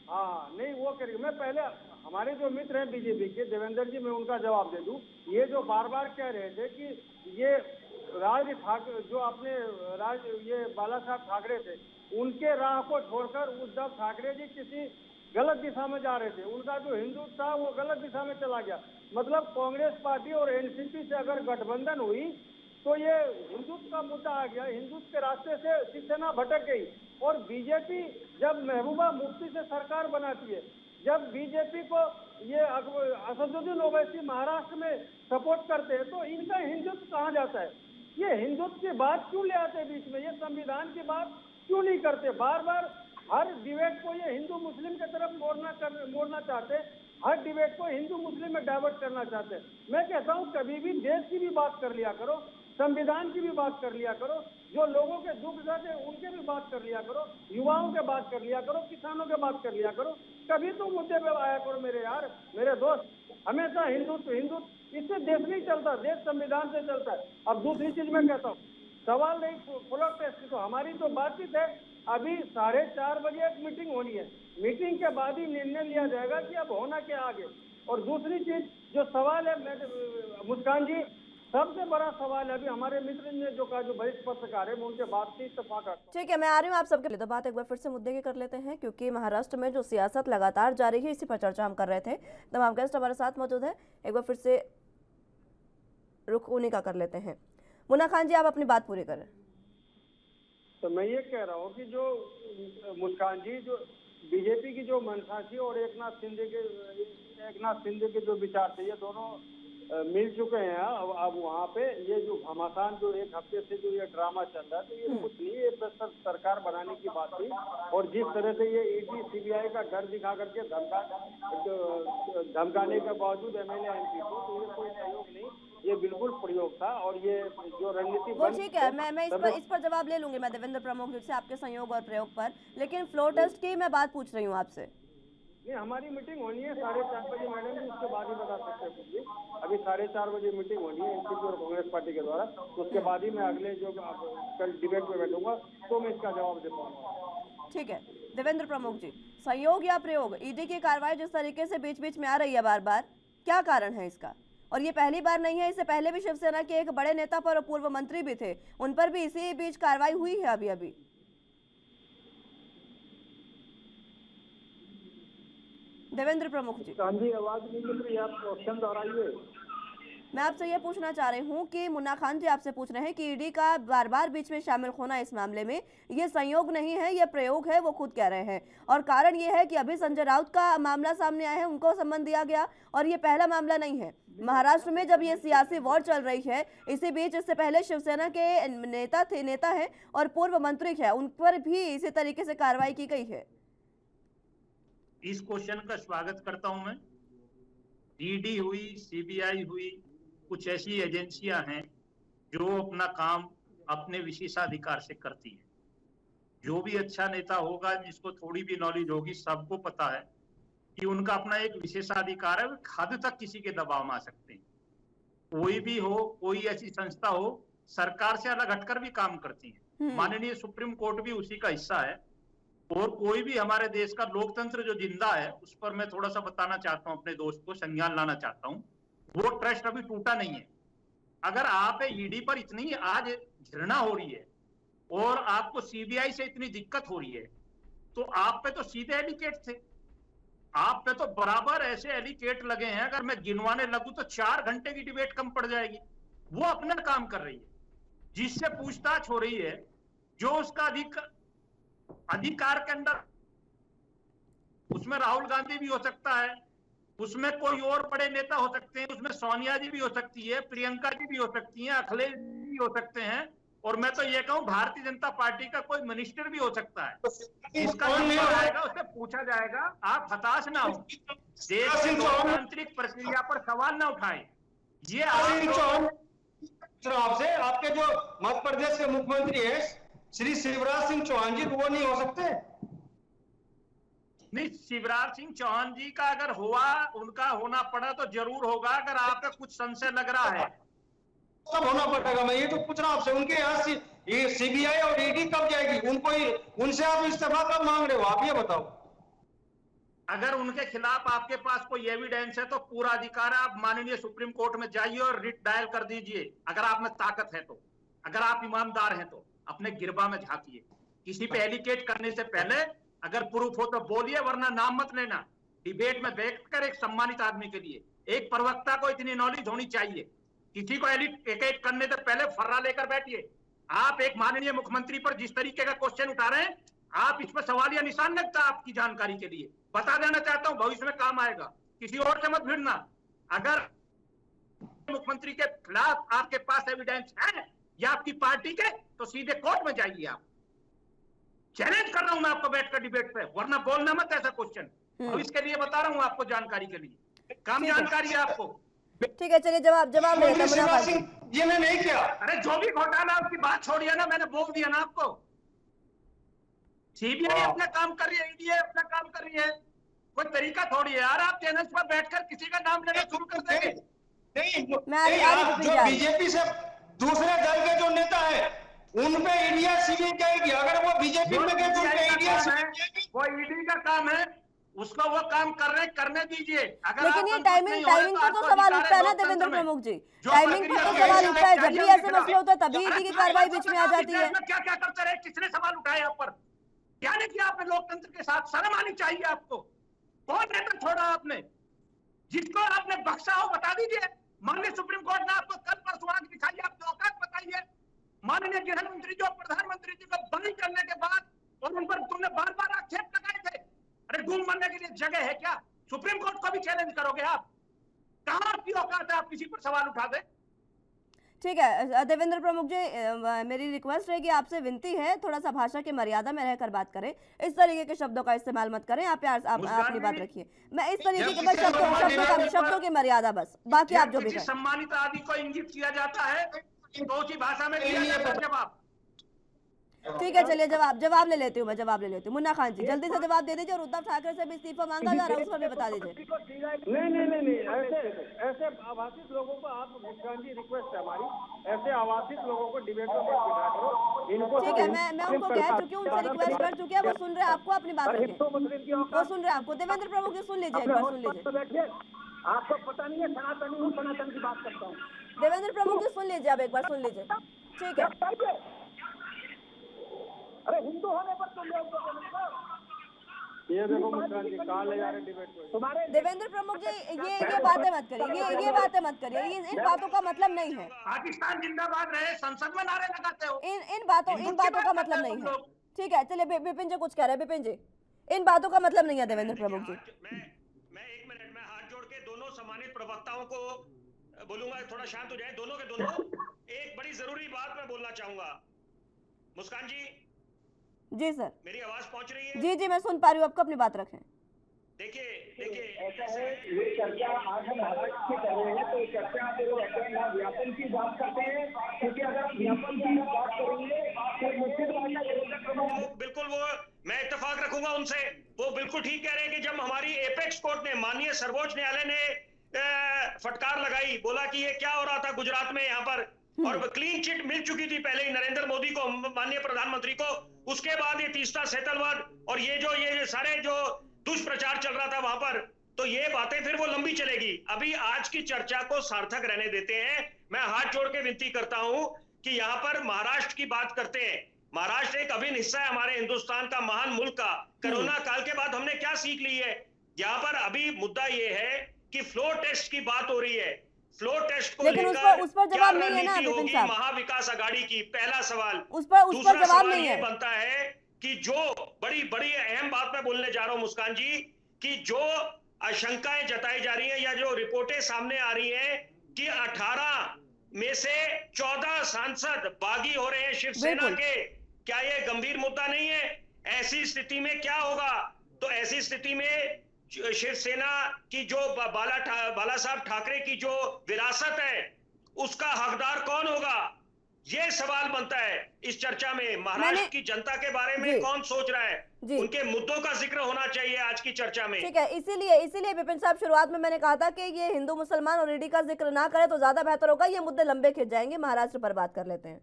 Speaker 6: हाँ नहीं, वो करेगी। मैं पहले हमारे जो मित्र हैं बीजेपी के, देवेंद्र जी, मैं उनका जवाब दे दूं। ये जो बार बार कह रहे थे कि ये राज ठाकरे जो अपने ये बाला साहब ठाकरे थे, उनके राह को छोड़कर उद्धव ठाकरे जी किसी गलत दिशा में जा रहे थे। उनका जो हिंदुत्व था वो गलत दिशा में चला गया। मतलब कांग्रेस पार्टी और एनसीपी से अगर गठबंधन हुई तो ये हिंदुत्व का मुद्दा आ गया, हिंदुत्व के रास्ते से शिवसेना भटक गई। और बीजेपी जब महबूबा मुफ्ती से सरकार बनाती है, जब बीजेपी को ये असदुद्दीन ओवैसी महाराष्ट्र में सपोर्ट करते हैं, तो इनका हिंदुत्व कहाँ जाता है? ये हिंदुत्व की बात क्यों ले आते हैं बीच में? ये संविधान की बात क्यों नहीं करते? बार बार हर डिबेट को ये हिंदू मुस्लिम की तरफ मोड़ना चाहते हैं, हर डिबेट को हिंदू मुस्लिम में डाइवर्ट करना चाहते हैं। मैं कहता हूँ कभी भी देश की भी बात कर लिया करो, संविधान की भी बात कर लिया करो, जो लोगों के दुख दर्द है उनके भी बात कर लिया करो, युवाओं के बात कर लिया करो, किसानों के बात कर लिया करो। कभी तो मुद्दे पे आया करो मेरे यार, मेरे दोस्त। हमेशा हिंदुत्व इससे देश नहीं चलता, देश संविधान से चलता है। अब दूसरी चीज मैं कहता हूँ, सवाल नहीं फ्लोर टेस्ट की, तो हमारी तो बातचीत है। अभी 4:30 बजे एक मीटिंग होनी है, मीटिंग के बाद ही निर्णय लिया जाएगा कि अब होना क्या आगे। और दूसरी चीज जो सवाल है मुस्कान जी, सबसे बड़ा सवाल है अभी हमारे मित्र ने जो कहा, जो वरिष्ठ पत्रकार है, मैं उनके बात से इत्तेफाक करता हूं।
Speaker 1: ठीक है, मैं आ रही हूँ आप सबके लिए। तो बात एक बार फिर से मुद्दे की कर लेते हैं, क्योंकि महाराष्ट्र में जो सियासत लगातार जारी है, इसी पर चर्चा हम कर रहे थे। तमाम गेस्ट हमारे साथ मौजूद है, एक बार फिर से रुख उन्हीं का कर लेते हैं। मुन्ना खान जी, आप अपनी बात पूरी करें।
Speaker 6: तो मैं ये कह रहा हूँ कि जो मुस्कान जी, जो बीजेपी की जो मंशा थी और एकनाथ शिंदे के जो विचार थे, ये दोनों मिल चुके हैं। अब वहाँ पे ये जो घमासान जो एक हफ्ते से जो ये ड्रामा चल रहा है, तो ये कुछ नहीं, ये बस सरकार बनाने की बात थी। और जिस तरह से ये ईडी सीबीआई का डर दिखा करके धमकाने के बावजूद एमएलए एमपी को, तो ये कोई सहयोग नहीं, ये बिल्कुल प्रयोग था। और ये जो रणनीति
Speaker 1: वो ठीक है, मैं इस पर जवाब ले लूंगी, मैं देवेंद्र प्रमुख जी से, आपके संयोग और प्रयोग पर। लेकिन फ्लोर टेस्ट की मैं बात पूछ रही हूँ आपसे।
Speaker 6: नहीं, हमारी मीटिंग होनी है 4:30 बजे मैडम जी, उसके बाद ही बता सकते हैं कुछ भी। अभी 4:30 बजे मीटिंग होनी है एनसीपी और कांग्रेस पार्टी के द्वारा, तो उसके बाद ही मैं अगले जो कल डिबेट में बैठूंगा तो मैं इसका जवाब दे पाऊंगा।
Speaker 1: ठीक है देवेंद्र प्रमुख जी, संयोग या प्रयोग, ईडी की कार्रवाई जिस तरीके से बीच बीच में आ रही है बार बार, क्या कारण है इसका? और ये पहली बार नहीं है, इससे पहले भी शिवसेना के एक बड़े नेता पर, पूर्व मंत्री भी थे, उन पर भी इसी बीच कार्रवाई हुई है अभी अभी। देवेंद्र प्रमुख जी,
Speaker 6: आवाज नहीं मिल रही, आप क्वेश्चन दोहराइए।
Speaker 1: मैं आपसे ये पूछना चाह रही हूँ कि मुन्ना खान जी आपसे पूछ रहे हैं कि ईडी का बार बार बीच में शामिल होना इस मामले में ये संयोग नहीं है, ये प्रयोग है, वो खुद कह रहे हैं। और कारण ये है कि अभी संजय राउत का मामला सामने आया है, उनको सम्मन दिया गया, और ये पहला मामला नहीं है। महाराष्ट्र में जब ये सियासी वॉर चल रही है, इसी बीच इससे पहले शिवसेना के नेता है और पूर्व मंत्री है, उन पर भी इसी तरीके से कार्रवाई की गई है।
Speaker 3: इस क्वेश्चन का स्वागत करता हूं मैं। ईडी हुई, सीबीआई हुई, कुछ ऐसी एजेंसियां हैं जो अपना काम अपने विशेषाधिकार से करती है। जो भी अच्छा नेता होगा, जिसको थोड़ी भी नॉलेज होगी, सबको पता है कि उनका अपना एक विशेषाधिकार है, हद तक किसी के दबाव में आ सकते हैं। कोई भी हो, कोई ऐसी संस्था हो, सरकार से अलग हटकर भी काम करती है। माननीय सुप्रीम कोर्ट भी उसी का हिस्सा है। और कोई भी हमारे देश का लोकतंत्र जो जिंदा है, उस पर मैं थोड़ा सा बताना चाहता हूं, अपने दोस्त को संज्ञान लाना चाहता हूं। वो ट्रस्ट अभी टूटा नहीं है। अगर आप ईडी पर इतनी आज घृणा हो रही है और आपको सीबीआई से इतनी दिक्कत हो रही है, तो आप पे तो सीधे एलिकेट थे, आप पे तो बराबर ऐसे एलिकेट लगे हैं। अगर मैं गिनवाने लगूं तो 4 घंटे की डिबेट कम पड़ जाएगी। वो अपना काम कर रही है, जिससे पूछताछ हो रही है, जो उसका अधिकार के अंदर, उसमें राहुल गांधी भी हो सकता है, उसमें कोई और बड़े नेता हो सकते हैं, उसमें सोनिया जी भी हो सकती है, प्रियंका जी भी हो सकती हैं, अखिलेश जी भी हो सकते हैं, और मैं तो ये कहूं भारतीय जनता पार्टी का कोई मिनिस्टर भी हो सकता है। इसका आएगा, उससे पूछा जाएगा। आप हताश ना हो, देश की लोकतांत्रिक प्रक्रिया पर सवाल ना उठाएं। ये
Speaker 2: आपसे, आपके जो मध्य प्रदेश के मुख्यमंत्री है श्री शिवराज सिंह चौहान जी, वो नहीं हो सकते?
Speaker 3: नहीं, शिवराज सिंह चौहान जी का अगर हुआ, उनका होना पड़ा तो जरूर होगा। अगर आपको कुछ संशय लग रहा है,
Speaker 2: सब होना पड़ेगा। मैं ये तो पूछ रहा हूं आपसे, उनके यहाँ ये सीबीआई और ईडी कब जाएगी? उनसे आप इस्तीफा कब मांग रहे हो, आप ये बताओ।
Speaker 3: अगर उनके खिलाफ आपके पास कोई एविडेंस है तो पूरा अधिकार है, आप माननीय सुप्रीम कोर्ट में जाइए और रिट दायर कर दीजिए। अगर आप में ताकत है तो, अगर आप ईमानदार हैं तो अपने गिरबा में झांकिए। किसी पे एलिकेट करने से पहले अगर प्रूफ हो तो बोलिए, वरना नाम मत लेना। डिबेट में बैठकर एक सम्मानित आदमी के लिए, एक प्रवक्ता को इतनी नॉलेज होनी चाहिए। किसी को एलिकेट करने से पहले फर्रा लेकर बैठिए। आप एक माननीय मुख्यमंत्री पर जिस तरीके का क्वेश्चन उठा रहे हैं, आप इस पर सवालिया निशान लगता है। आपकी जानकारी के लिए बता देना चाहता हूं, भविष्य में काम आएगा। किसी और से मत भिड़ना। अगर मुख्यमंत्री के खिलाफ आपके पास एविडेंस है या आपकी पार्टी के, तो सीधे कोर्ट में जाइए। आप चैलेंज कर रहा हूं मैं आपको बैठकर डिबेट पे, वरना बोलना मत ऐसा क्वेश्चन। तो इसके लिए बता रहा हूं आपको, जानकारी के लिए, कम जानकारी है आपको।
Speaker 1: ठीक है, चलिए जवाब
Speaker 2: ये मैं नहीं किया।
Speaker 3: अरे जो भी घोटाला, उसकी बात छोड़िए ना, मैंने बोल दिया ना आपको। सीबीआई अपना काम कर रही है, ईडी अपना काम कर रही है। कोई तरीका थोड़ी है यार, आप चैनल पर बैठकर किसी का नाम लेना शुरू कर देंगे।
Speaker 2: जो बीजेपी से दूसरे दल के जो नेता है, उन पे ईडी सीबीआई जाएगी। अगर वो बीजेपी में गए तो उन पे ईडी,
Speaker 3: वो ईडी का काम है।
Speaker 7: उसको वो काम कर रहे करने दीजिए। अगर
Speaker 1: लेकिन
Speaker 7: आप
Speaker 1: ये
Speaker 7: संतुष्ट
Speaker 1: टाइमिंग
Speaker 7: नहीं हो रहे
Speaker 1: टाइमिंग
Speaker 7: तो
Speaker 1: पर तो
Speaker 7: आपको
Speaker 1: सवाल
Speaker 7: अधिकार
Speaker 1: उठता है ना
Speaker 7: लोकतंत्र
Speaker 1: देवेंद्र
Speaker 7: में।
Speaker 1: प्रमुख जी,
Speaker 7: जो
Speaker 1: टाइमिंग पर
Speaker 7: प्रक्रिया
Speaker 1: तो
Speaker 7: है,
Speaker 1: सवाल
Speaker 7: ये
Speaker 1: उठता है। जब भी
Speaker 7: चाहिए
Speaker 1: ऐसे मसले होते हैं तभी
Speaker 7: अरे
Speaker 1: ईडी की
Speaker 7: ढाई
Speaker 1: कार्रवाई
Speaker 7: वर्षों
Speaker 1: बीच
Speaker 7: तक
Speaker 1: में आ
Speaker 7: आप इस
Speaker 1: जाती है।
Speaker 7: देश में क्या क्या करते रहे, किसने सवाल उठाए आप पर? क्या नहीं किया आपने लोकतंत्र के साथ? शर्म आनी चाहिए आपको। कौन नेता छोड़ा आपने? जिसको आपने बख्शा हो बता दीजिए। माननीय सुप्रीम कोर्ट ने आपको कल परसों आंख दिखाई, आपकी औकात बताइए। माननीय गृह मंत्री जो प्रधानमंत्री जी को बंद करने के बाद और उन पर तुमने बार बार आक्षेप लगाए थे, अरे डूब मरने के लिए जगह है क्या? सुप्रीम कोर्ट को भी चैलेंज करोगे आप? कहां आपकी औकात है, आप किसी पर सवाल उठा दे?
Speaker 1: ठीक है देवेंद्र प्रमुख जी, मेरी रिक्वेस्ट है कि आपसे विनती है थोड़ा सा भाषा की मर्यादा में रहकर बात करें। इस तरीके के शब्दों का इस्तेमाल मत करें। आप प्यार आप अपनी बात रखिए। मैं इस तरीके के बस शब्दों की मर्यादा, बस बाकी आप जो भी
Speaker 7: किसी
Speaker 1: करें।
Speaker 7: सम्मानित आदि को इंगित किया जाता है तो उसी भाषा में दिया जाता है जवाब।
Speaker 1: ठीक है, चलिए जवाब ले लेती हूँ, मैं जवाब ले लेती हूँ। मुन्ना खान जी जल्दी से जवाब दे दीजिए, और उद्धव ठाकरे से भी इस्तीफा मांगा जा रहा है, उसको भी बता दीजिए।
Speaker 6: नहीं, ऐसे आवासित लोगों को आप, मुस्कान जी रिक्वेस्ट है हमारी, ऐसे आवासित लोगों को डिबेट में मत बिठा करो। इनको
Speaker 1: ठीक है, मैं उनको कह चुकी हूँ, उनसे रिक्वेस्ट कर चुकी है, वो सुन रहे हैं आपको, अपनी बात रखें, वो सुन रहे हैं आपको। देवेंद्र प्रमुख जी सुन लीजिए, एक बार सुन लीजिए।
Speaker 5: आपको पता नहीं है, सनातनी हूँ, सनातन की बात करता हूँ।
Speaker 1: देवेंद्र प्रमुख जी सुन लीजिए, अब एक बार सुन लीजिए, ठीक है।
Speaker 5: अरे हिंदू होने पर तुम लोग
Speaker 6: ये देखो मुस्कान जी कहाँ ले जा रहे डिबेट को।
Speaker 5: तुम्हारे
Speaker 1: देवेंद्र प्रमुख जी ये बातें मत करिए, ये बातें मत करिए, इन बातों का मतलब नहीं है।
Speaker 7: पाकिस्तान जिंदाबाद रहे, संसद में नारे लगाते हो।
Speaker 1: इन बातों का मतलब नहीं है। ठीक है, चलिए विपिन जी कुछ कह रहे हैं। विपिन जी, इन बातों का मतलब नहीं है देवेंद्र प्रमुख जी।
Speaker 4: मैं 1 मिनट में हाथ जोड़ के दोनों सम्मानित प्रवक्ताओं को बोलूंगा थोड़ा शांत हो जाए, दोनों के दोनों। एक बड़ी जरूरी बात मैं बोलना चाहूंगा। मुस्कान
Speaker 1: जी सर,
Speaker 4: मेरी आवाज पहुंच रही है?
Speaker 1: जी मैं सुन पा रही हूँ, आपको अपनी बात रखें।
Speaker 4: देखिए
Speaker 5: ऐसा है, ये चर्चा आज हम महाराष्ट्र की कर रहे हैं, तो चर्चा पे लोग अपने यहाँ व्यापन की बात करते हैं, क्योंकि अगर आप व्यापन की बात करेंगे तो मुस्लिम महिला देवेंद्र प्रमुख
Speaker 4: बिल्कुल वो मैं इत्तेफाक रखूंगा उनसे। वो बिल्कुल ठीक कह रहे हैं कि जब हमारी एपेक्स कोर्ट ने, माननीय सर्वोच्च न्यायालय ने फटकार लगाई, बोला कि ये क्या हो रहा था गुजरात में यहाँ पर, और क्लीन चिट मिल चुकी थी पहले ही नरेंद्र मोदी को, माननीय प्रधानमंत्री को। उसके बाद ये तीसरा सेतलवाद और ये सारे जो दुष्प्रचार चल रहा था वहां पर, तो ये बातें फिर वो लंबी चलेगी। अभी आज की चर्चा को सार्थक रहने देते हैं। मैं हाथ जोड़ के विनती करता हूं कि यहाँ पर महाराष्ट्र की बात करते हैं। महाराष्ट्र एक अभिन्न हिस्सा है हमारे हिंदुस्तान का, महान मुल्क का। कोरोना काल के बाद हमने क्या सीख ली है? यहाँ पर अभी मुद्दा ये है कि फ्लोर टेस्ट की बात हो रही है। फ्लोर टेस्ट को
Speaker 1: लेकिन उस पर जवाब नहीं है ना विपिन साहब।
Speaker 4: महाविकास आघाड़ी की, पहला सवाल।
Speaker 1: उस पर
Speaker 4: दूसरा
Speaker 1: जवाब
Speaker 4: सवाल
Speaker 1: नहीं
Speaker 4: ये
Speaker 1: है।
Speaker 4: बनता है कि जो बड़ी बड़ी अहम बात मैं बोलने जा रहा हूं मुस्कान जी, कि जो आशंकाएं जताई जा रही हैं या जो रिपोर्टें सामने आ रही हैं कि 18 में से 14 सांसद बागी हो रहे हैं शिवसेना के, क्या ये गंभीर मुद्दा नहीं है? ऐसी स्थिति में क्या होगा? तो ऐसी स्थिति में शिवसेना की जो बाला साहब ठाकरे की जो विरासत है, उसका हकदार कौन होगा? ये सवाल बनता है इस चर्चा में। महाराष्ट्र की जनता के बारे में कौन सोच रहा है? उनके मुद्दों का जिक्र होना चाहिए आज की चर्चा में।
Speaker 1: ठीक है, इसीलिए विपिन साहब, शुरुआत में मैंने कहा था कि ये हिंदू मुसलमान और ईडी का जिक्र ना करे तो ज्यादा बेहतर होगा। ये मुद्दे लंबे खिंच जाएंगे। महाराष्ट्र पर बात कर लेते हैं।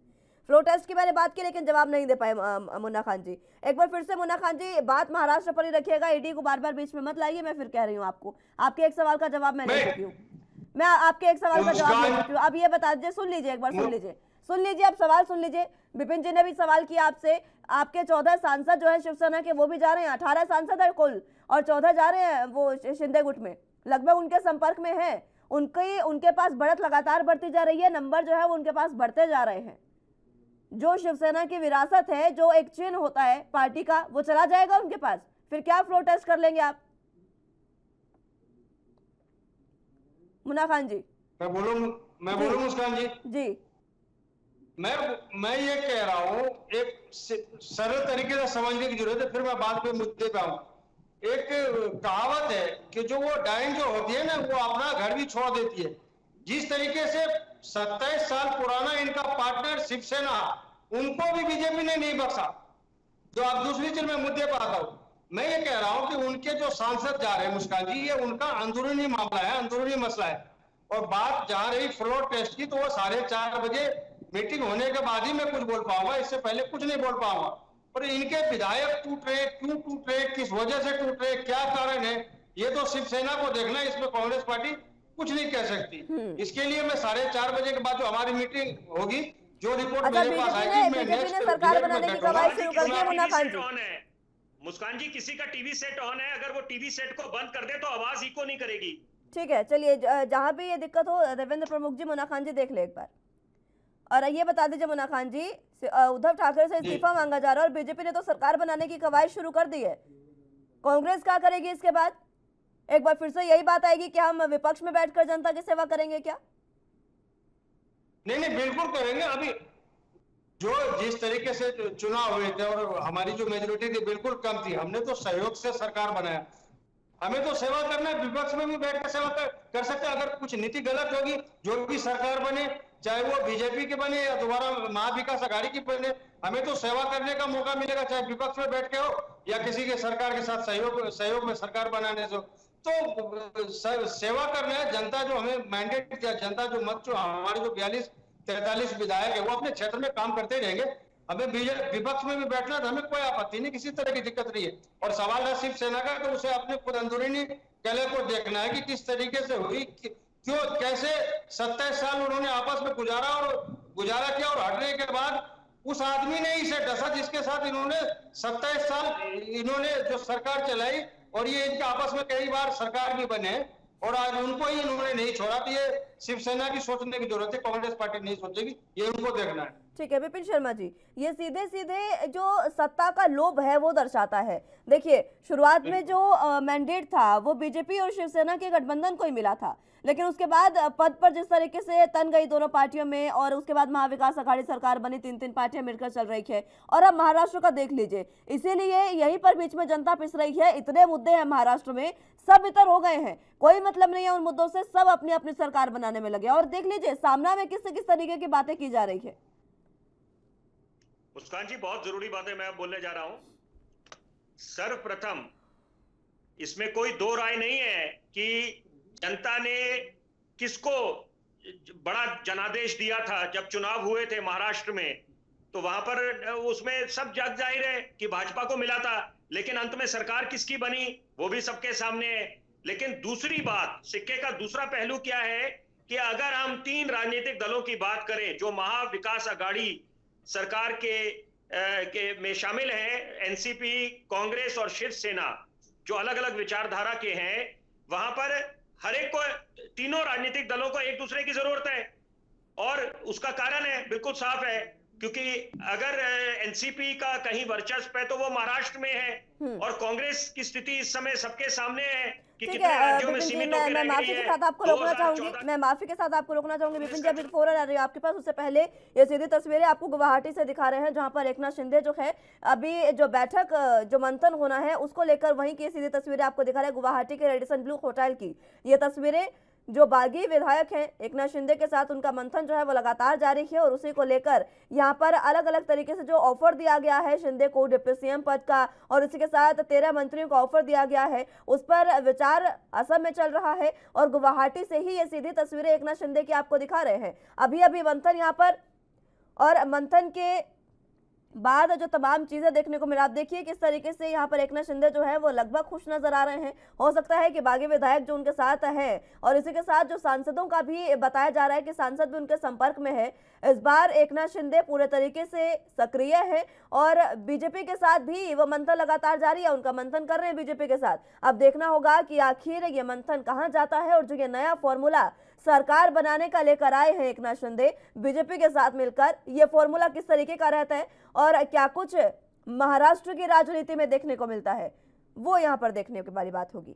Speaker 1: फ्लो टेस्ट की मैंने बात की, लेकिन जवाब नहीं दे पाए मुन्ना खान जी। एक बार फिर से मुन्ना खान जी, बात महाराष्ट्र पर ही रखिएगा, ईडी को बार बार बीच में मत लाइए। मैं फिर कह रही हूँ आपको, आपके एक सवाल का जवाब मैं ले चुकी हूँ। मैं आपके एक सवाल का जवाब ले चुकी हूँ। अब ये बता दीजिए, सुन लीजिए, एक बार सुन लीजिए, आप सवाल सुन लीजिए। विपिन जी ने भी सवाल किया आपसे। आपके 14 सांसद जो है शिवसेना के, वो भी जा रहे हैं, 18 सांसद है कुल, और 14 जा रहे हैं वो शिंदे गुट में, लगभग उनके संपर्क में है। उनके पास बढ़त लगातार बढ़ती जा रही है, नंबर जो है वो उनके पास बढ़ते जा रहे हैं। जो शिवसेना की विरासत है, जो एक चिन्ह होता है पार्टी का, वो चला जाएगा उनके पास। फिर क्या फ्लो टेस्ट कर लेंगे आप? मुन्ना खान जी।
Speaker 2: मैं बोलूं मुस्कान जी? मैं ये कह रहा हूं, एक सरल तरीके से समझने की जरूरत है, फिर मैं बात पे मुद्दे पे आऊं। एक कहावत है कि जो वो डाइन जो होती है ना, वो अपना घर भी छोड़ देती है। जिस तरीके से 27 साल पुराना इनका पार्टनर शिवसेना, उनको भी बीजेपी ने नहीं बख्शा। जो आप दूसरी चीज में मुद्दे पर आता हूं, मैं ये कह रहा हूं कि उनके जो सांसद जा रहे हैं मुस्कान जी, ये उनका अंदरूनी मामला है, अंदरूनी मसला है। और बात जहां रही फ्लोर टेस्ट की, तो वो 4:30 बजे मीटिंग होने के बाद ही मैं कुछ बोल पाऊंगा, इससे पहले कुछ नहीं बोल पाऊंगा। और इनके विधायक टूट रहे, क्यों टूट रहे, किस वजह से टूट रहे, क्या कारण है, ये तो शिवसेना को देखना है। इसमें कांग्रेस पार्टी कुछ नहीं कह सकती। इसके लिए मैं 4:30 बजे के बाद जो हमारी मीटिंग होगी, जो रिपोर्ट
Speaker 1: अच्छा,
Speaker 2: मेरे पास आएगी, मैं
Speaker 1: बीजेपी
Speaker 2: नेक्स्ट
Speaker 1: ने सरकार बनाने की कवायद शुरू कर दी है। मुन्ना खान जी,
Speaker 4: ऑन है मुस्कान जी, किसी का टीवी सेट ऑन है, अगर वो टीवी सेट को बंद कर दे तो आवाज इको नहीं करेगी।
Speaker 1: ठीक है, चलिए जहां भी ये दिक्कत हो, देवेंद्र प्रमुख जी, मुन्ना खान जी देख ले एक बार। और ये बता दीजिए मुन्ना खान जी, उद्धव ठाकरे से इस्तीफा मांगा जा रहा है और बीजेपी ने तो सरकार बनाने की कवायद शुरू कर दी है। कांग्रेस क्या करेगी इसके बाद? एक बार फिर से यही बात आएगी कि हम विपक्ष में बैठकर जनता की सेवा करेंगे क्या?
Speaker 2: नहीं, बिल्कुल करेंगे। अभी जो जिस तरीके से चुनाव हुए थे और हमारी जो मेजोरिटी थी बिल्कुल कम थी, हमने तो सहयोग से सरकार बनाया। हमें तो सेवा करना है, विपक्ष में भी बैठकर सेवा कर सकते हैं। अगर कुछ नीति गलत होगी, जो भी सरकार बने, चाहे वो बीजेपी की बने या दोबारा महाविकास आघाड़ी की बने, हमें तो सेवा करने का मौका मिलेगा, चाहे विपक्ष में बैठ के हो या किसी के सरकार के साथ सहयोग में सरकार बनाने से। तो सेवा करना है। जनता जो हमें मैंडेट दिया, जनता जो मत, जो हमारे जो 42-43 विधायक है, वो अपने क्षेत्र में काम करते रहेंगे। हमें विपक्ष में भी बैठना तो हमें कोई आपत्ति नहीं, किसी तरह की दिक्कत नहीं है। और सवाल है शिवसेना का, तो उसे अपने खुद अंदरूनी कलह को देखना है कि किस तरीके से हुई, क्यों, कैसे 27 साल उन्होंने आपस में गुजारा किया और हटने के बाद उस आदमी ने इसे डसा जिसके साथ इन्होंने 27 साल इन्होंने जो सरकार चलाई, और ये इनके आपस में कई बार सरकार भी बने, और आज उनको ही इन्होंने नहीं छोड़ा। तो ये शिवसेना की सोचने की जरूरत है, कांग्रेस पार्टी नहीं सोचेगी, ये उनको देखना है।
Speaker 1: ठीक है विपिन शर्मा जी, ये सीधे सीधे जो सत्ता का लोभ है वो दर्शाता है। देखिए, शुरुआत में जो मैंडेट था वो बीजेपी और शिवसेना के गठबंधन को ही मिला था, लेकिन उसके बाद पद पर जिस तरीके से तन गई दोनों पार्टियों में, और उसके बाद महाविकास आघाड़ी सरकार बनी, 3-3 पार्टियां मिलकर चल रही है। और अब महाराष्ट्र का देख लीजिए, इसीलिए यहीं पर बीच में जनता पिस रही है। इतने मुद्दे हैं महाराष्ट्र में, सब इतर हो गए हैं, कोई मतलब नहीं है उन मुद्दों से, सब अपनी अपनी सरकार बनाने में लगे। और देख लीजिए सामना में किस तरीके की बातें की जा रही है।
Speaker 4: मुस्कान जी, बहुत जरूरी बातें मैं बोलने जा रहा हूं। सर्वप्रथम इसमें कोई दो राय नहीं है कि जनता ने किसको बड़ा जनादेश दिया था। जब चुनाव हुए थे महाराष्ट्र में, तो वहां पर उसमें सब जग जाहिर है कि भाजपा को मिला था, लेकिन अंत में सरकार किसकी बनी वो भी सबके सामने है। लेकिन दूसरी बात, सिक्के का दूसरा पहलू क्या है कि अगर हम 3 राजनीतिक दलों की बात करें जो महाविकास आघाड़ी सरकार के में शामिल हैं, एनसीपी, कांग्रेस और शिवसेना, जो अलग अलग विचारधारा के हैं, वहां पर हर एक को, तीनों राजनीतिक दलों को एक दूसरे की जरूरत है। और उसका कारण है, बिल्कुल साफ है, क्योंकि अगर एनसीपी का कहीं वर्चस्व है तो वो महाराष्ट्र में है, और कांग्रेस की स्थिति इस समय सबके सामने है कि कितने राज्यों में सीमित होकर
Speaker 1: मैं माफी के साथ आपको रोकना चाहूंगी, मैं माफी के साथ आपको रोकना चाहूंगी विपिन जी, अभी फौरन आ रही है आपके पास। उससे पहले ये सीधी तस्वीरें आपको गुवाहाटी से दिखा रहे हैं, जहां पर एकनाथ शिंदे जो है, अभी जो बैठक, जो मंथन होना है उसको लेकर, वहीं की सीधी तस्वीरें आपको दिखा रहे हैं गुवाहाटी के रेडिसन ब्लू होटल की। ये तस्वीरें जो बागी विधायक हैं एकनाथ शिंदे के साथ, उनका मंथन जो है वो लगातार जारी है, और उसी को लेकर यहाँ पर अलग अलग तरीके से जो ऑफर दिया गया है शिंदे को डिप्टी सीएम पद का, और इसी के साथ 13 मंत्रियों को ऑफर दिया गया है, उस पर विचार असम में चल रहा है। और गुवाहाटी से ही ये सीधी तस्वीरें एकनाथ शिंदे की आपको दिखा रहे हैं। अभी अभी मंथन यहाँ पर, और मंथन के बाद जो तमाम चीजें देखने को मिला, आप देखिए किस तरीके से यहाँ पर एकनाथ शिंदे जो है वो लगभग खुश नजर आ रहे हैं। हो सकता है कि बागी विधायक जो उनके साथ हैं, और इसी के साथ जो सांसदों का भी बताया जा रहा है कि सांसद भी उनके संपर्क में है। इस बार एकनाथ शिंदे पूरे तरीके से सक्रिय है, और बीजेपी के साथ भी वो मंथन लगातार जारी है, उनका मंथन कर रहे हैं बीजेपी के साथ। अब देखना होगा कि आखिर ये मंथन कहाँ जाता है, और जो ये नया फॉर्मूला सरकार बनाने का लेकर आए हैं एकनाथ शिंदे बीजेपी के साथ मिलकर, ये फॉर्मूला किस तरीके का रहता है, और क्या कुछ महाराष्ट्र की राजनीति में देखने को मिलता है, वो यहाँ पर देखने की वाली बात होगी।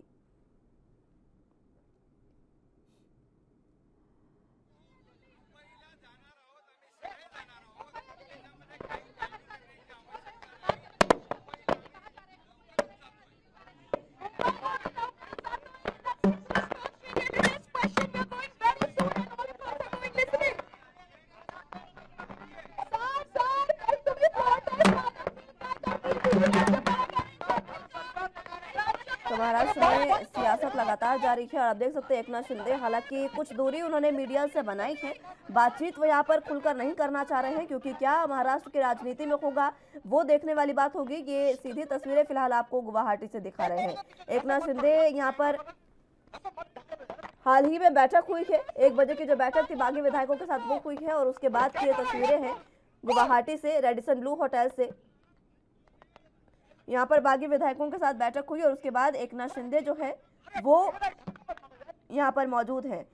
Speaker 1: तो महाराष्ट्र में लगातार जारी है और आप देख सकते हैं एकनाथ शिंदे हालांकि कुछ दूरी उन्होंने मीडिया से बनाई है, बातचीत वो यहाँ पर खुलकर नहीं करना चाह रहे हैं क्योंकि क्या महाराष्ट्र की राजनीति में होगा वो देखने वाली बात होगी। ये सीधी तस्वीरें फिलहाल आपको गुवाहाटी से दिखा रहे हैं। एकनाथ शिंदे यहाँ पर हाल ही में बैठक हुई है, 1 बजे की जो बैठक थी बागी विधायकों के साथ वो हुई है और उसके बाद की ये तस्वीरें हैं गुवाहाटी से रेडिसन ब्लू होटल से। यहाँ पर बागी विधायकों के साथ बैठक हुई और उसके बाद एकनाथ शिंदे जो है वो यहाँ पर मौजूद हैं।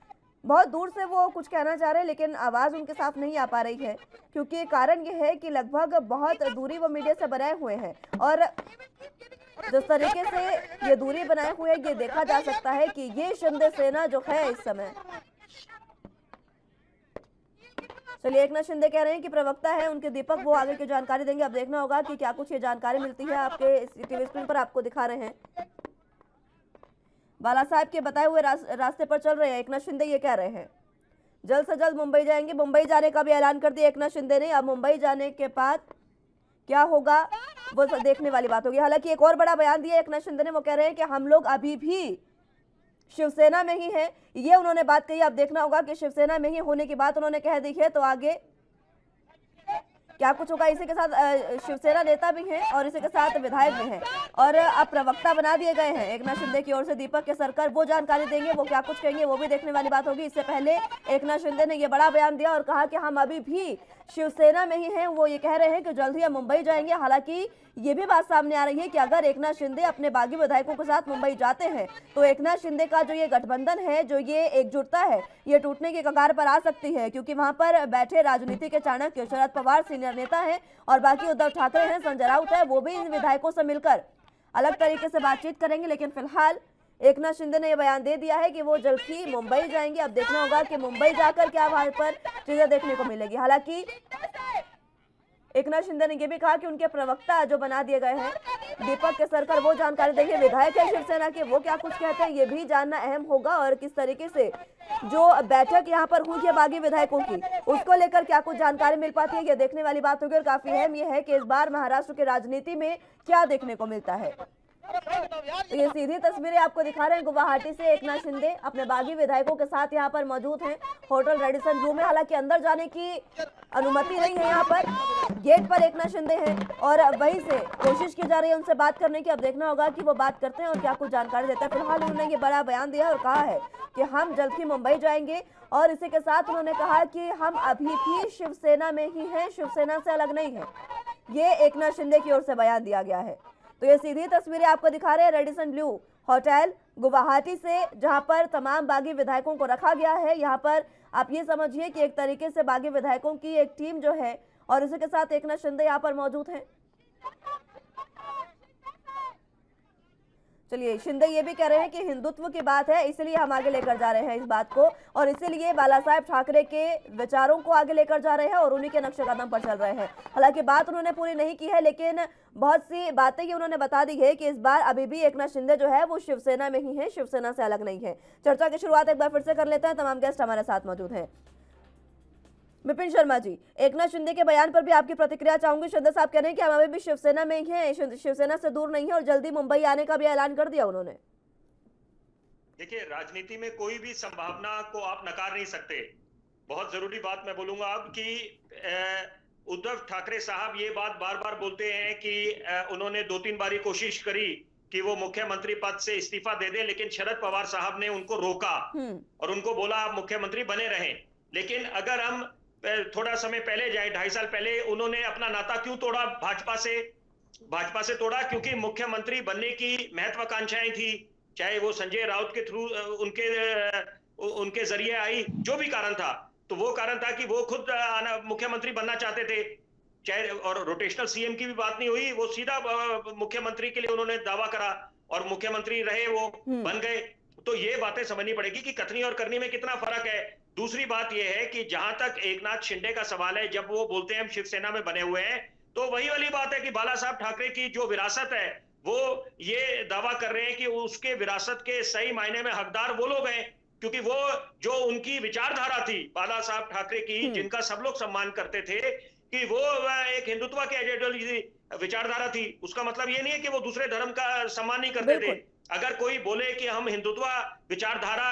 Speaker 1: बहुत दूर से वो कुछ कहना चाह रहे हैं लेकिन आवाज़ उनके साथ नहीं आ पा रही है क्योंकि कारण ये है कि लगभग बहुत दूरी वो मीडिया से बनाए हुए हैं और जिस तरीके से ये दूरी बनाए हुए हैं ये देखा जा सकता है कि ये शिंदे सेना जो है इस समय। चलिए, एकनाथ शिंदे कह रहे हैं कि प्रवक्ता है उनके दीपक, वो आगे की जानकारी देंगे। अब देखना होगा कि क्या कुछ ये जानकारी मिलती है। आपके टीवी स्क्रीन पर आपको दिखा रहे हैं बाला साहब के बताए हुए रास्ते पर चल रहे हैं। एकनाथ शिंदे ये कह रहे हैं जल्द से जल्द मुंबई जाएंगे। मुंबई जाने का भी ऐलान कर दिया एकनाथ शिंदे ने। अब मुंबई जाने के बाद क्या होगा वो देखने वाली बात होगी। हालांकि एक और बड़ा बयान दिया एकनाथ शिंदे ने, वो कह रहे हैं कि हम लोग अभी भी शिवसेना में ही है, ये उन्होंने बात कही। अब देखना होगा कि शिवसेना में ही होने की बात उन्होंने कह दी है तो आगे क्या कुछ होगा। इसी के साथ शिवसेना नेता भी हैं और इसी के साथ विधायक भी हैं और अब प्रवक्ता बना दिए गए हैं एकनाथ शिंदे की ओर से दीपक केसरकर। वो जानकारी देंगे, वो क्या कुछ कहेंगे वो भी देखने वाली बात होगी। इससे पहले एकनाथ शिंदे ने ये बड़ा बयान दिया और कहा कि हम अभी भी शिवसेना में ही हैं। वो ये कह रहे हैं कि जल्द ही हम मुंबई जाएंगे। हालांकि ये भी बात सामने आ रही है कि अगर एकनाथ शिंदे अपने बागी विधायकों के साथ मुंबई जाते हैं तो एकनाथ शिंदे का जो ये गठबंधन है, जो ये एकजुटता है, ये टूटने के कगार पर आ सकती है क्योंकि वहां पर बैठे राजनीति के चाणक्य शरद पवार सीनियर नेता हैं और बाकी उद्धव ठाकरे हैं, संजय राउत है, वो भी इन विधायकों से मिलकर अलग तरीके से बातचीत करेंगे। लेकिन फिलहाल एकनाथ शिंदे ने यह बयान दे दिया है कि वो जल्द ही मुंबई जाएंगे। अब देखना होगा कि मुंबई जाकर क्या वहां पर चीजें देखने को मिलेगी। हालांकि एकनाथ शिंदे ने यह भी कहा कि उनके प्रवक्ता जो बना दिए गए हैं दीपक केसरकर, वो जानकारी देंगे। विधायक है शिवसेना के, वो क्या कुछ कहते हैं ये भी जानना अहम होगा और किस तरीके से जो बैठक यहाँ पर हुई है बागी विधायकों की उसको लेकर क्या कुछ जानकारी मिल पाती है ये देखने वाली बात होगी। और काफी अहम यह है कि इस बार महाराष्ट्र की राजनीति में क्या देखने को मिलता है। तो ये सीधी तस्वीरें आपको दिखा रहे हैं गुवाहाटी से। एकनाथ शिंदे अपने बागी विधायकों के साथ यहाँ पर मौजूद हैं होटल रेडिसन ब्लू में। हालांकि अंदर जाने की अनुमति नहीं है, यहाँ पर गेट पर एकनाथ शिंदे हैं और वहीं से कोशिश की जा रही है उनसे बात करने की। अब देखना होगा कि वो बात करते हैं और क्या कुछ जानकारी देते हैं। फिलहाल उन्होंने ये बड़ा बयान दिया और कहा है कि हम जल्द ही मुंबई जाएंगे और इसी के साथ उन्होंने कहा कि हम अभी भी शिवसेना में ही हैं, शिवसेना से अलग नहीं है। ये एकनाथ शिंदे की ओर से बयान दिया गया है। तो ये सीधी तस्वीरें आपको दिखा रहे हैं रेडिसन ब्लू होटल गुवाहाटी से, जहां पर तमाम बागी विधायकों को रखा गया है। यहां पर आप ये समझिए कि एक तरीके से बागी विधायकों की एक टीम जो है और इसी के साथ एकनाथ शिंदे यहां पर मौजूद हैं। चलिए, शिंदे ये भी कह रहे हैं कि हिंदुत्व की बात है इसलिए हम आगे लेकर जा रहे हैं इस बात को और इसीलिए बाला साहेब ठाकरे के विचारों को आगे लेकर जा रहे हैं और उन्हीं के नक्शे कदम पर चल रहे हैं। हालांकि बात उन्होंने पूरी नहीं की है लेकिन बहुत सी बातें ये उन्होंने बता दी है कि इस बार अभी भी एकनाथ शिंदे जो है वो शिवसेना में ही है, शिवसेना से अलग नहीं है। चर्चा की शुरुआत एक बार फिर से कर लेते हैं। तमाम गेस्ट हमारे साथ मौजूद हैं। विपिन शर्मा जी, एकनाथ शिंदे के बयान पर भी आपकी प्रतिक्रिया चाहूंगी। शिंदे साहब कह रहे हैं कि हम अभी भी शिवसेना में ही हैं, शिवसेना से दूर नहीं है और जल्दी मुंबई आने का भी ऐलान कर दिया उन्होंने।
Speaker 4: देखिए, राजनीति में कोई भी संभावना को आप नकार नहीं सकते। बहुत जरूरी बात मैं बोलूंगा अब कि उद्धव ठाकरे साहब ये बात बार बार बोलते हैं कि उन्होंने 2-3 बारी कोशिश करी कि वो मुख्यमंत्री पद से इस्तीफा दे दें, लेकिन शरद पवार साहब ने उनको रोका और उनको बोला आप मुख्यमंत्री बने रहें। लेकिन अगर हम थोड़ा समय पहले जाए, 2.5 साल पहले उन्होंने अपना नाता क्यों तोड़ा भाजपा से तोड़ा? क्योंकि मुख्यमंत्री बनने की महत्वाकांक्षाएं थी, चाहे वो संजय राउत के थ्रू उनके जरिए आई, जो भी कारण था। तो वो कारण था कि वो खुद मुख्यमंत्री बनना चाहते थे, चाहे और रोटेशनल सीएम की भी बात नहीं हुई, वो सीधा मुख्यमंत्री के लिए उन्होंने दावा करा और मुख्यमंत्री रहे, वो बन गए। तो ये बातें समझनी पड़ेगी कि कथनी और करनी में कितना फर्क है। दूसरी बात यह है कि जहां तक एकनाथ शिंदे का सवाल है, जब वो बोलते हैं हम शिवसेना में बने हुए हैं, तो वही वाली बात है कि बाला साहब ठाकरे की जो विरासत है वो ये दावा कर रहे हैं कि उसके विरासत के सही मायने में हकदार वो लोग हैं, क्योंकि वो जो उनकी विचारधारा थी बाला साहब ठाकरे की, जिनका सब लोग सम्मान करते थे कि वो एक हिंदुत्व के विचारधारा थी, उसका मतलब ये नहीं है कि वो दूसरे धर्म का सम्मान नहीं करते थे। अगर कोई बोले कि हम हिंदुत्व विचारधारा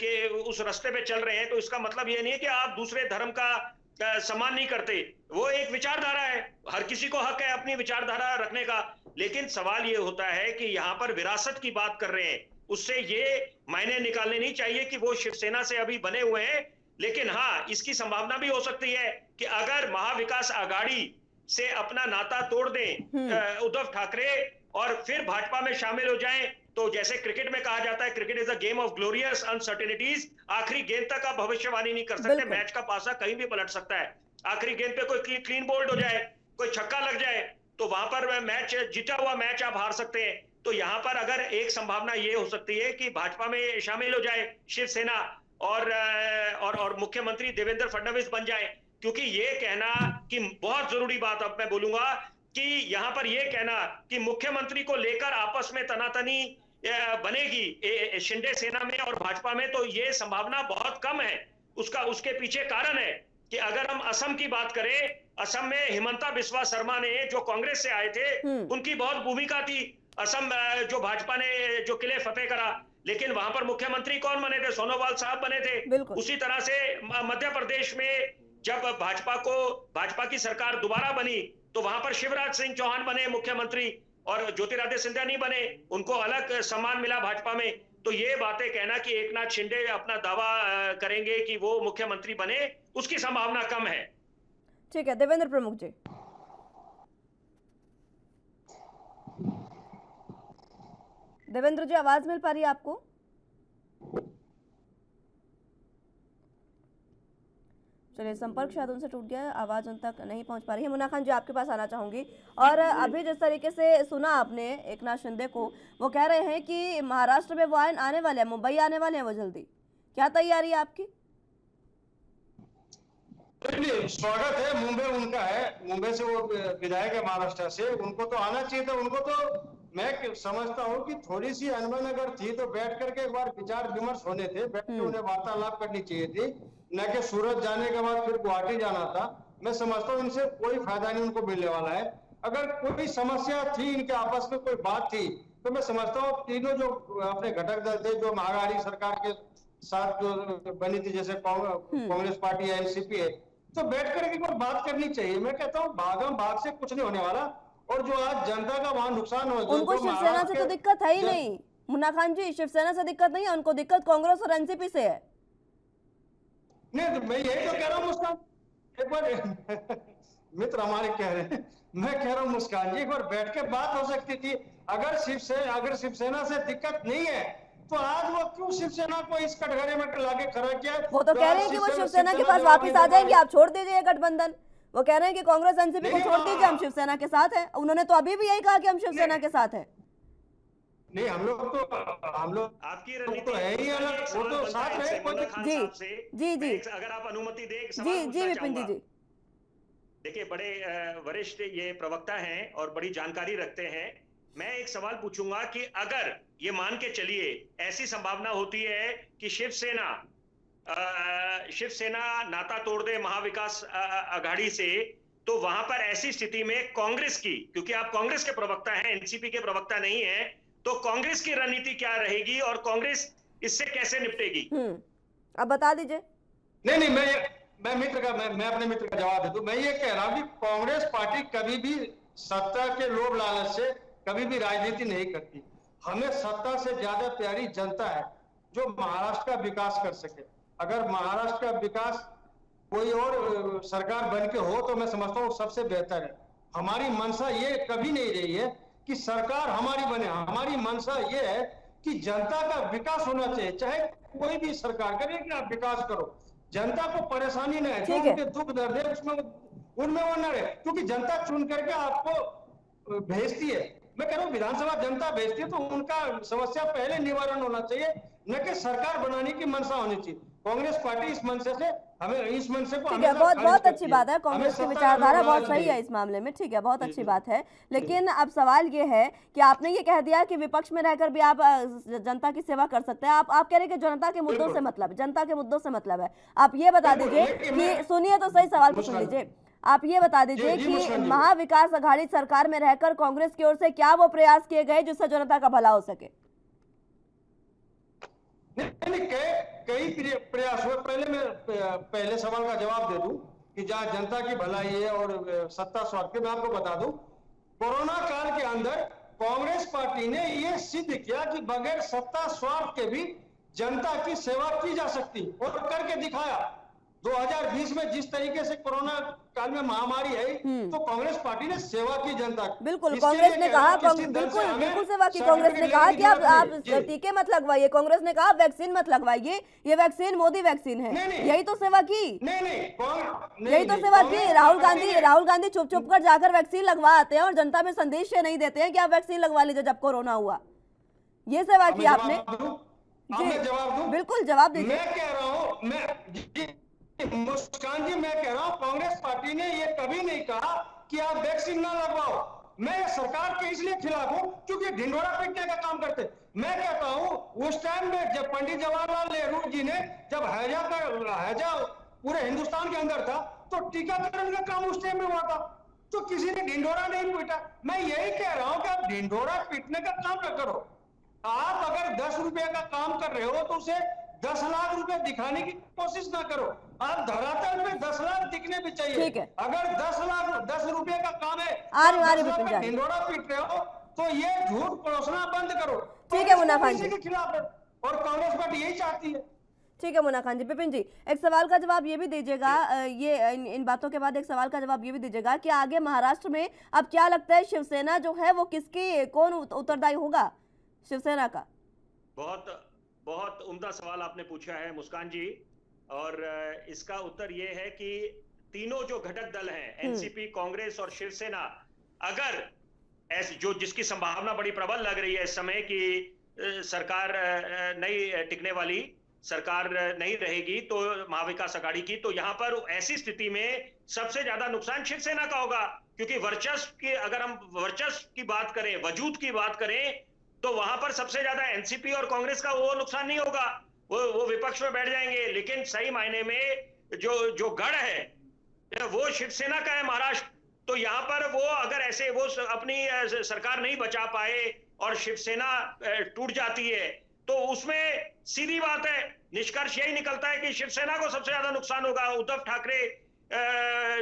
Speaker 4: के उस रास्ते पे चल रहे हैं, तो इसका मतलब ये नहीं है कि आप दूसरे धर्म का सम्मान नहीं करते। वो एक विचारधारा है, हर किसी को हक है अपनी विचारधारा रखने का। लेकिन सवाल ये होता है कि यहाँ पर विरासत की बात कर रहे हैं, उससे ये मायने निकालने नहीं चाहिए कि वो शिवसेना से अभी बने हुए हैं। लेकिन हाँ, इसकी संभावना भी हो सकती है कि अगर महाविकास आघाड़ी से अपना नाता तोड़ दें उद्धव ठाकरे और फिर भाजपा में शामिल हो जाएं, तो जैसे क्रिकेट में कहा जाता है, cricket is a game of glorious uncertainties. आखिरी गेंद तक आप भविष्यवाणी नहीं कर सकते, मैच का पासा कहीं भी पलट सकता है। आखिरी गेंद पे कोई क्लीन बोल्ड हो जाए, कोई छक्का लग जाए, तो वहां पर मैच, जीता हुआ मैच आप हार सकते हैं। तो यहाँ पर अगर एक संभावना ये हो सकती है कि भाजपा में शामिल हो जाए शिवसेना और मुख्यमंत्री देवेंद्र फडणवीस बन जाए। क्योंकि ये कहना कि बहुत जरूरी बात अब मैं बोलूंगा कि यहाँ पर ये कहना कि मुख्यमंत्री को लेकर आपस में तनातनी बनेगी शिंदे सेना में और भाजपा में, तो ये संभावना बहुत कम है। उसके पीछे कारण है कि अगर हम असम की बात करें, असम में हिमंता बिस्वा शर्मा ने, जो कांग्रेस से आए थे, उनकी बहुत भूमिका थी। असम जो भाजपा ने जो किले फतेह करा, लेकिन वहां पर मुख्यमंत्री कौन बने थे? सोनोवाल साहब बने थे। उसी तरह से मध्य प्रदेश में जब भाजपा की सरकार दोबारा बनी, तो वहां पर शिवराज सिंह चौहान बने मुख्यमंत्री और ज्योतिरादित्य सिंधिया नहीं बने, उनको अलग सम्मान मिला भाजपा में। तो ये बातें कहना कि एकनाथ शिंदे अपना दावा करेंगे कि वो मुख्यमंत्री बने, उसकी संभावना कम है।
Speaker 1: ठीक है देवेंद्र प्रमुख जी। देवेंद्र जी, आवाज मिल पा रही है आपको? चलिए, संपर्क शायद उनसे टूट गया है, आवाज उन तक नहीं पहुंच पा रही है। मुन्ना खान जी, आपके पास आना चाहूंगी। और अभी जिस तरीके से सुना आपने एकनाथ शिंदे को, वो कह रहे हैं कि महाराष्ट्र में वो आने वाले हैं, मुंबई आने वाले हैं वो जल्दी, क्या तैयारी है आपकी?
Speaker 2: स्वागत है, मुंबई उनका है, मुंबई से वो विधायक है महाराष्ट्र से, उनको तो आना चाहिए था। उनको तो मैं समझता हूँ कि थोड़ी सी अनबन अगर थी तो बैठ करके एक बार विचार विमर्श होने थे, बैठ के उन्हें वार्तालाप करनी चाहिए थी, न कि सूरत जाने के बाद फिर गुवाहाटी जाना था। मैं समझता हूँ इनसे कोई फायदा नहीं उनको मिलने वाला है। अगर कोई समस्या थी, इनके आपस में कोई बात थी, तो मैं समझता हूँ तीनों जो अपने घटक दल थे, जो महागाड़ी सरकार के साथ जो बनी थी, जैसे कांग्रेस पार्टी है, एनसीपी है, तो बैठ कर एक बार बात करनी चाहिए। मैं कहता हूँ भागम भाग से कुछ नहीं होने वाला। और जो आज जनता का वहां नुकसान हो,
Speaker 1: उनको शिवसेना से तो दिक्कत है ही नहीं मुन्ना खान जी, शिवसेना से दिक्कत नहीं है उनको, दिक्कत कांग्रेस और एनसीपी से है।
Speaker 2: नहीं तो मैं यही तो कह रहा हूँ मुस्कान, एक बार मित्र हमारे कह रहे हैं, मैं कह रहा हूँ मुस्कान जी, एक बार बैठ के बात हो सकती थी। अगर शिवसेना से दिक्कत नहीं है, तो आज वो क्यों शिवसेना को इस कटघरे में लाके खड़ा किया?
Speaker 1: वो तो कह रहे हैं कि वो शिवसेना के पास वापस आ जाएंगे, आप छोड़ दीजिए गठबंधन। वो कह रहे हैं कि कांग्रेस एनसीपी को छोड़ दीजिए, हम शिवसेना के साथ हैं। उन्होंने तो अभी भी यही कहा कि हम शिवसेना के साथ हैं।
Speaker 2: नहीं, हम लोग
Speaker 4: आपकी रणनीति
Speaker 2: तो है ही अलग, वो तो साथ रहे।
Speaker 1: जी
Speaker 4: अगर आप अनुमति दें,
Speaker 1: जी विपिन जी।
Speaker 4: देखिए, बड़े वरिष्ठ ये प्रवक्ता हैं और बड़ी जानकारी रखते हैं। मैं एक सवाल पूछूंगा कि अगर ये मान के चलिए ऐसी संभावना होती है कि शिवसेना नाता तोड़ दे महाविकास आघाड़ी से, तो वहां पर ऐसी स्थिति में कांग्रेस की, क्योंकि आप कांग्रेस के प्रवक्ता हैं, एनसीपी के प्रवक्ता नहीं है, तो कांग्रेस की रणनीति क्या रहेगी और कांग्रेस इससे कैसे निपटेगी?
Speaker 1: अब बता दीजिए।
Speaker 2: नहीं, मैं अपने मित्र का जवाब दे दूं। मैं ये कह रहा हूं कि कांग्रेस पार्टी कभी भी सत्ता के लोभ लालच से कभी भी राजनीति नहीं करती। हमें सत्ता से ज्यादा प्यारी जनता है, जो महाराष्ट्र का विकास कर सके। अगर महाराष्ट्र का विकास कोई और सरकार बन के हो, तो मैं समझता हूँ सबसे बेहतर है। हमारी मंशा ये कभी नहीं रही है कि सरकार हमारी बने। हमारी मंशा ये है कि जनता का विकास होना चाहिए, चाहे कोई भी सरकार करे, कि आप विकास करो, जनता को परेशानी न है, जो उनके दुख दर्द है उसमें उनमें वो न रहे, क्योंकि जनता चुन करके आपको भेजती है। मैं कह रहा हूँ विधानसभा जनता भेजती है, तो उनका समस्या पहले निवारण होना चाहिए, न कि सरकार बनाने की मंशा होनी चाहिए। कांग्रेस पार्टी इस मंशा से हमें इस मनसे को
Speaker 1: ठीक है,
Speaker 2: हमेशा
Speaker 1: बहुत
Speaker 2: खारिज
Speaker 1: बहुत
Speaker 2: करती
Speaker 1: अच्छी बात है, कांग्रेस की
Speaker 2: हमें सत्ता
Speaker 1: विचारधारा
Speaker 2: का
Speaker 1: बहुत
Speaker 2: लालच
Speaker 1: सही
Speaker 2: नहीं
Speaker 1: है इस मामले में। ठीक है, बहुत
Speaker 2: जी,
Speaker 1: अच्छी
Speaker 2: जी।
Speaker 1: बात है। लेकिन अब सवाल ये है कि आपने ये कह दिया कि विपक्ष में रहकर भी आप जनता की सेवा कर सकते हैं। आप कह रहे हैं कि जनता के मुद्दों से
Speaker 2: बिल्कुल
Speaker 1: मतलब, जनता के मुद्दों से मतलब है। आप ये बता
Speaker 2: बिल्कुल,
Speaker 1: दीजिए
Speaker 2: लेकिन
Speaker 1: कि,
Speaker 2: मैं
Speaker 1: सुनिए तो सही, सवाल को सुन
Speaker 2: मुस्कान
Speaker 1: लीजिए। आप ये बता
Speaker 2: जी
Speaker 1: दीजिए
Speaker 2: जी
Speaker 1: कि
Speaker 2: मुस्कान जी
Speaker 1: महाविकास आघाड़ी सरकार में रहकर कांग्रेस की ओर से क्या वो प्रयास किए गए जिससे जनता का भला हो सके?
Speaker 2: नहीं नहीं, कई प्रयास हुए। पहले सवाल का जवाब दे दूं कि जहां जनता की भलाई है और सत्ता स्वार्थ के, मैं आपको बता दूं, कोरोना काल के अंदर कांग्रेस पार्टी ने यह सिद्ध किया कि बगैर सत्ता स्वार्थ के भी जनता की सेवा की जा सकती और करके दिखाया। 2020 में जिस तरीके से कोरोना काल में महामारी आई तो कांग्रेस पार्टी ने सेवा की जनता की।
Speaker 1: बिल्कुल,
Speaker 2: इसके
Speaker 1: कांग्रेस
Speaker 2: लिए
Speaker 1: ने
Speaker 2: कह रहा
Speaker 1: कहा,
Speaker 2: हूं, किसी दल से
Speaker 1: बिल्कुल
Speaker 2: हमें
Speaker 1: बिल्कुल सेवा की। कांग्रेस ने
Speaker 2: सर्टिफिकेट
Speaker 1: कहा
Speaker 2: लेने
Speaker 1: कि
Speaker 2: की
Speaker 1: आप
Speaker 2: जरूरत नहीं। जी।
Speaker 1: टीके मत लगवाइए। कांग्रेस ने कहा वैक्सीन मत लगवाइए, ये वैक्सीन मोदी वैक्सीन है।
Speaker 2: नहीं, नहीं।
Speaker 1: यही तो सेवा की,
Speaker 2: नहीं नहीं
Speaker 1: यही तो सेवा की। राहुल गांधी चुप चुप कर जाकर वैक्सीन लगवा आते हैं और जनता में संदेश ये नहीं देते हैं कि आप वैक्सीन लगवा लीजिए जब कोरोना हुआ। ये सेवा की आपने।
Speaker 2: मैं जवाब दूं?
Speaker 1: बिल्कुल जवाब दीजिए।
Speaker 2: मैं कह रहा हूं, मुस्कान जी, मैं कह रहा हूं कांग्रेस पार्टी ने ये कभी नहीं कहा कि आप वैक्सीन ना लगवाओ। मैं सरकार के इसलिए खिलाफ हूं क्योंकि ढिंढोरा पीटने का काम करते। मैं कहता हूं उस टाइम में जब पंडित जवाहरलाल नेहरू जी ने जब हैजा पूरे हिंदुस्तान के अंदर था तो टीकाकरण का काम उस टाइम में हुआ था, तो किसी ने ढिंढोरा नहीं पीटा। मैं यही कह रहा हूं कि आप ढिंढोरा पीटने का काम न करो। आप अगर 10 रुपए का काम कर रहे हो तो उसे 10 लाख रुपए दिखाने की कोशिश ना करो। आप धरातल पे 10 लाख दिखने भी चाहिए।
Speaker 1: ठीक है।
Speaker 2: अगर 10 रुपए का काम है,
Speaker 1: आ रही
Speaker 2: आप 10
Speaker 1: विपिन
Speaker 2: लाख
Speaker 1: जी।
Speaker 2: का ढिंढोरा पीट रहे हो तो ये झूठ परोसना बंद करो।
Speaker 1: ठीक है मुन्ना खान जी।
Speaker 2: इसी के खिलाफ है और कांग्रेस पार्टी यही चाहती है।
Speaker 1: ठीक है मुन्ना खान जी। विपिन जी, एक सवाल का जवाब ये भी दीजिएगा, ये इन बातों के बाद एक सवाल का जवाब ये भी दीजिएगा कि आगे महाराष्ट्र में अब क्या लगता है, शिवसेना जो है वो किसकी, कौन उत्तरदायी होगा शिवसेना का?
Speaker 4: बहुत बहुत उम्दा सवाल आपने पूछा है मुस्कान जी, और इसका उत्तर ये है कि तीनों जो घटक दल हैं, एनसीपी, कांग्रेस और शिवसेना, अगर ऐसी जो जिसकी संभावना बड़ी प्रबल लग रही है इस समय कि सरकार नहीं टिकने वाली, सरकार नहीं रहेगी तो महाविकास आघाड़ी की, तो यहां पर ऐसी स्थिति में सबसे ज्यादा नुकसान शिवसेना का होगा, क्योंकि वर्चस्व की, अगर हम वर्चस्व की बात करें, वजूद की बात करें, तो वहां पर सबसे ज्यादा एनसीपी और कांग्रेस का वो नुकसान नहीं होगा, वो विपक्ष में बैठ जाएंगे। लेकिन सही मायने में जो गढ़ है वो शिवसेना का है महाराष्ट्र। तो यहाँ पर वो अगर ऐसे वो अपनी सरकार नहीं बचा पाए और शिवसेना टूट जाती है तो उसमें सीधी बात है, निष्कर्ष यही निकलता है कि शिवसेना को सबसे ज्यादा नुकसान होगा। उद्धव ठाकरे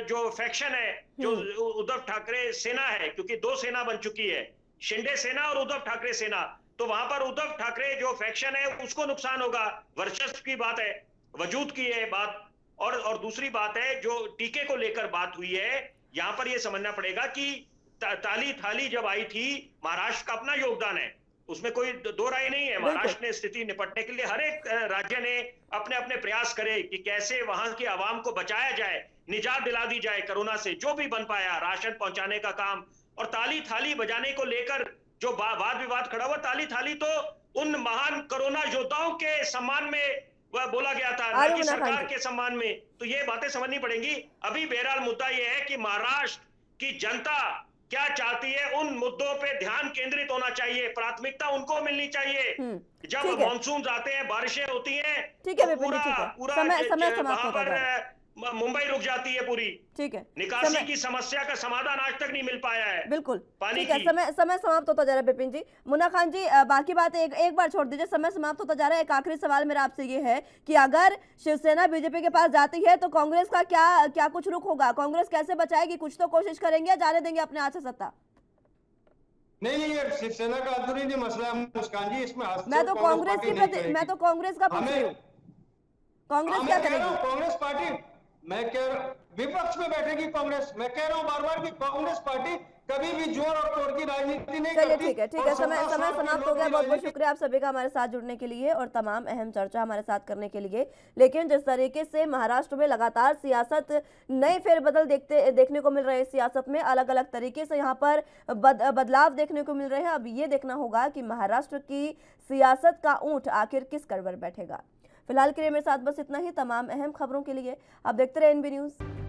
Speaker 4: जो फैक्शन है, जो उद्धव ठाकरे सेना है, क्योंकि दो सेना बन चुकी है, शिंदे सेना और उद्धव ठाकरे सेना, तो वहां पर उद्धव ठाकरे जो फैक्शन है उसको नुकसान होगा। वर्चस्व की बात है, वजूद की है बात, और दूसरी बात है जो टीके को लेकर बात हुई है, यहां पर यह समझना पड़ेगा कि ताली थाली जब आई थी, महाराष्ट्र का अपना योगदान है, उसमें कोई दो राय नहीं है। महाराष्ट्र ने स्थिति निपटने के लिए हर एक राज्य ने अपने अपने प्रयास करे कि कैसे वहां की आवाम को बचाया जाए, निजात दिला दी जाए कोरोना से, जो भी बन पाया, राशन पहुंचाने का काम, और ताली थाली बजाने को लेकर जो वाद विवाद खड़ा हुआ, ताली थाली तो उन महान कोरोना योद्धाओं के सम्मान में बोला गया था, न कि सरकार के सम्मान में। तो ये बातें समझनी पड़ेंगी। अभी बहरहाल मुद्दा ये है कि महाराष्ट्र की जनता क्या चाहती है, उन मुद्दों पे ध्यान केंद्रित होना चाहिए, प्राथमिकता उनको मिलनी चाहिए। जब मानसून आते हैं, बारिशें होती हैं,
Speaker 1: ठीक है,
Speaker 4: तो पूरा वहां पर मुंबई रुक जाती है पूरी।
Speaker 1: ठीक है,
Speaker 4: निकासी की समस्या का समाधान आज तक नहीं मिल पाया है।
Speaker 1: बिल्कुल
Speaker 4: पानी
Speaker 1: ठीक है, समय समाप्त होता जा रहा है विपिन जी। मुन्ना खान जी, बाकी बातें एक बार छोड़ दीजिए, समय समाप्त होता जा रहा है। एक आखिरी सवाल मेरा आपसे ये है कि अगर शिवसेना बीजेपी के पास जाती है तो कांग्रेस का क्या कुछ रुख होगा? कांग्रेस कैसे बचाएगी? कुछ तो कोशिश करेंगे या जाने देंगे अपने हाथ से सत्ता?
Speaker 2: नहीं, ये शिवसेना का अंदरूनी मसला है मुस्कान जी, इसमें
Speaker 1: मैं तो कांग्रेस का पूछ रही हूँ, कांग्रेस क्या करेगी?
Speaker 2: कांग्रेस पार्टी, मैं कह रहा हूं विपक्ष में बैठेगी कांग्रेस। मैं कह रहा हूं बार बार कि कांग्रेस पार्टी कभी भी जोर और तोड़ की राजनीति नहीं करती।
Speaker 1: ठीक है, समय समाप्त हो गया। बहुत बहुत शुक्रिया आप सभी का हमारे साथ जुड़ने के लिए और तमाम अहम चर्चा हमारे साथ करने के लिए। लेकिन जिस तरीके से महाराष्ट्र में लगातार सियासत नए फेरबदल देखने को मिल रहे हैं, सियासत में अलग अलग तरीके से यहाँ पर बदलाव देखने को मिल रहे हैं। अब ये देखना होगा कि महाराष्ट्र की सियासत का ऊंट आखिर किस कड़ पर बैठेगा। फिलहाल के लिए मेरे साथ बस इतना ही। तमाम अहम खबरों के लिए आप देखते रहे एनबी न्यूज़।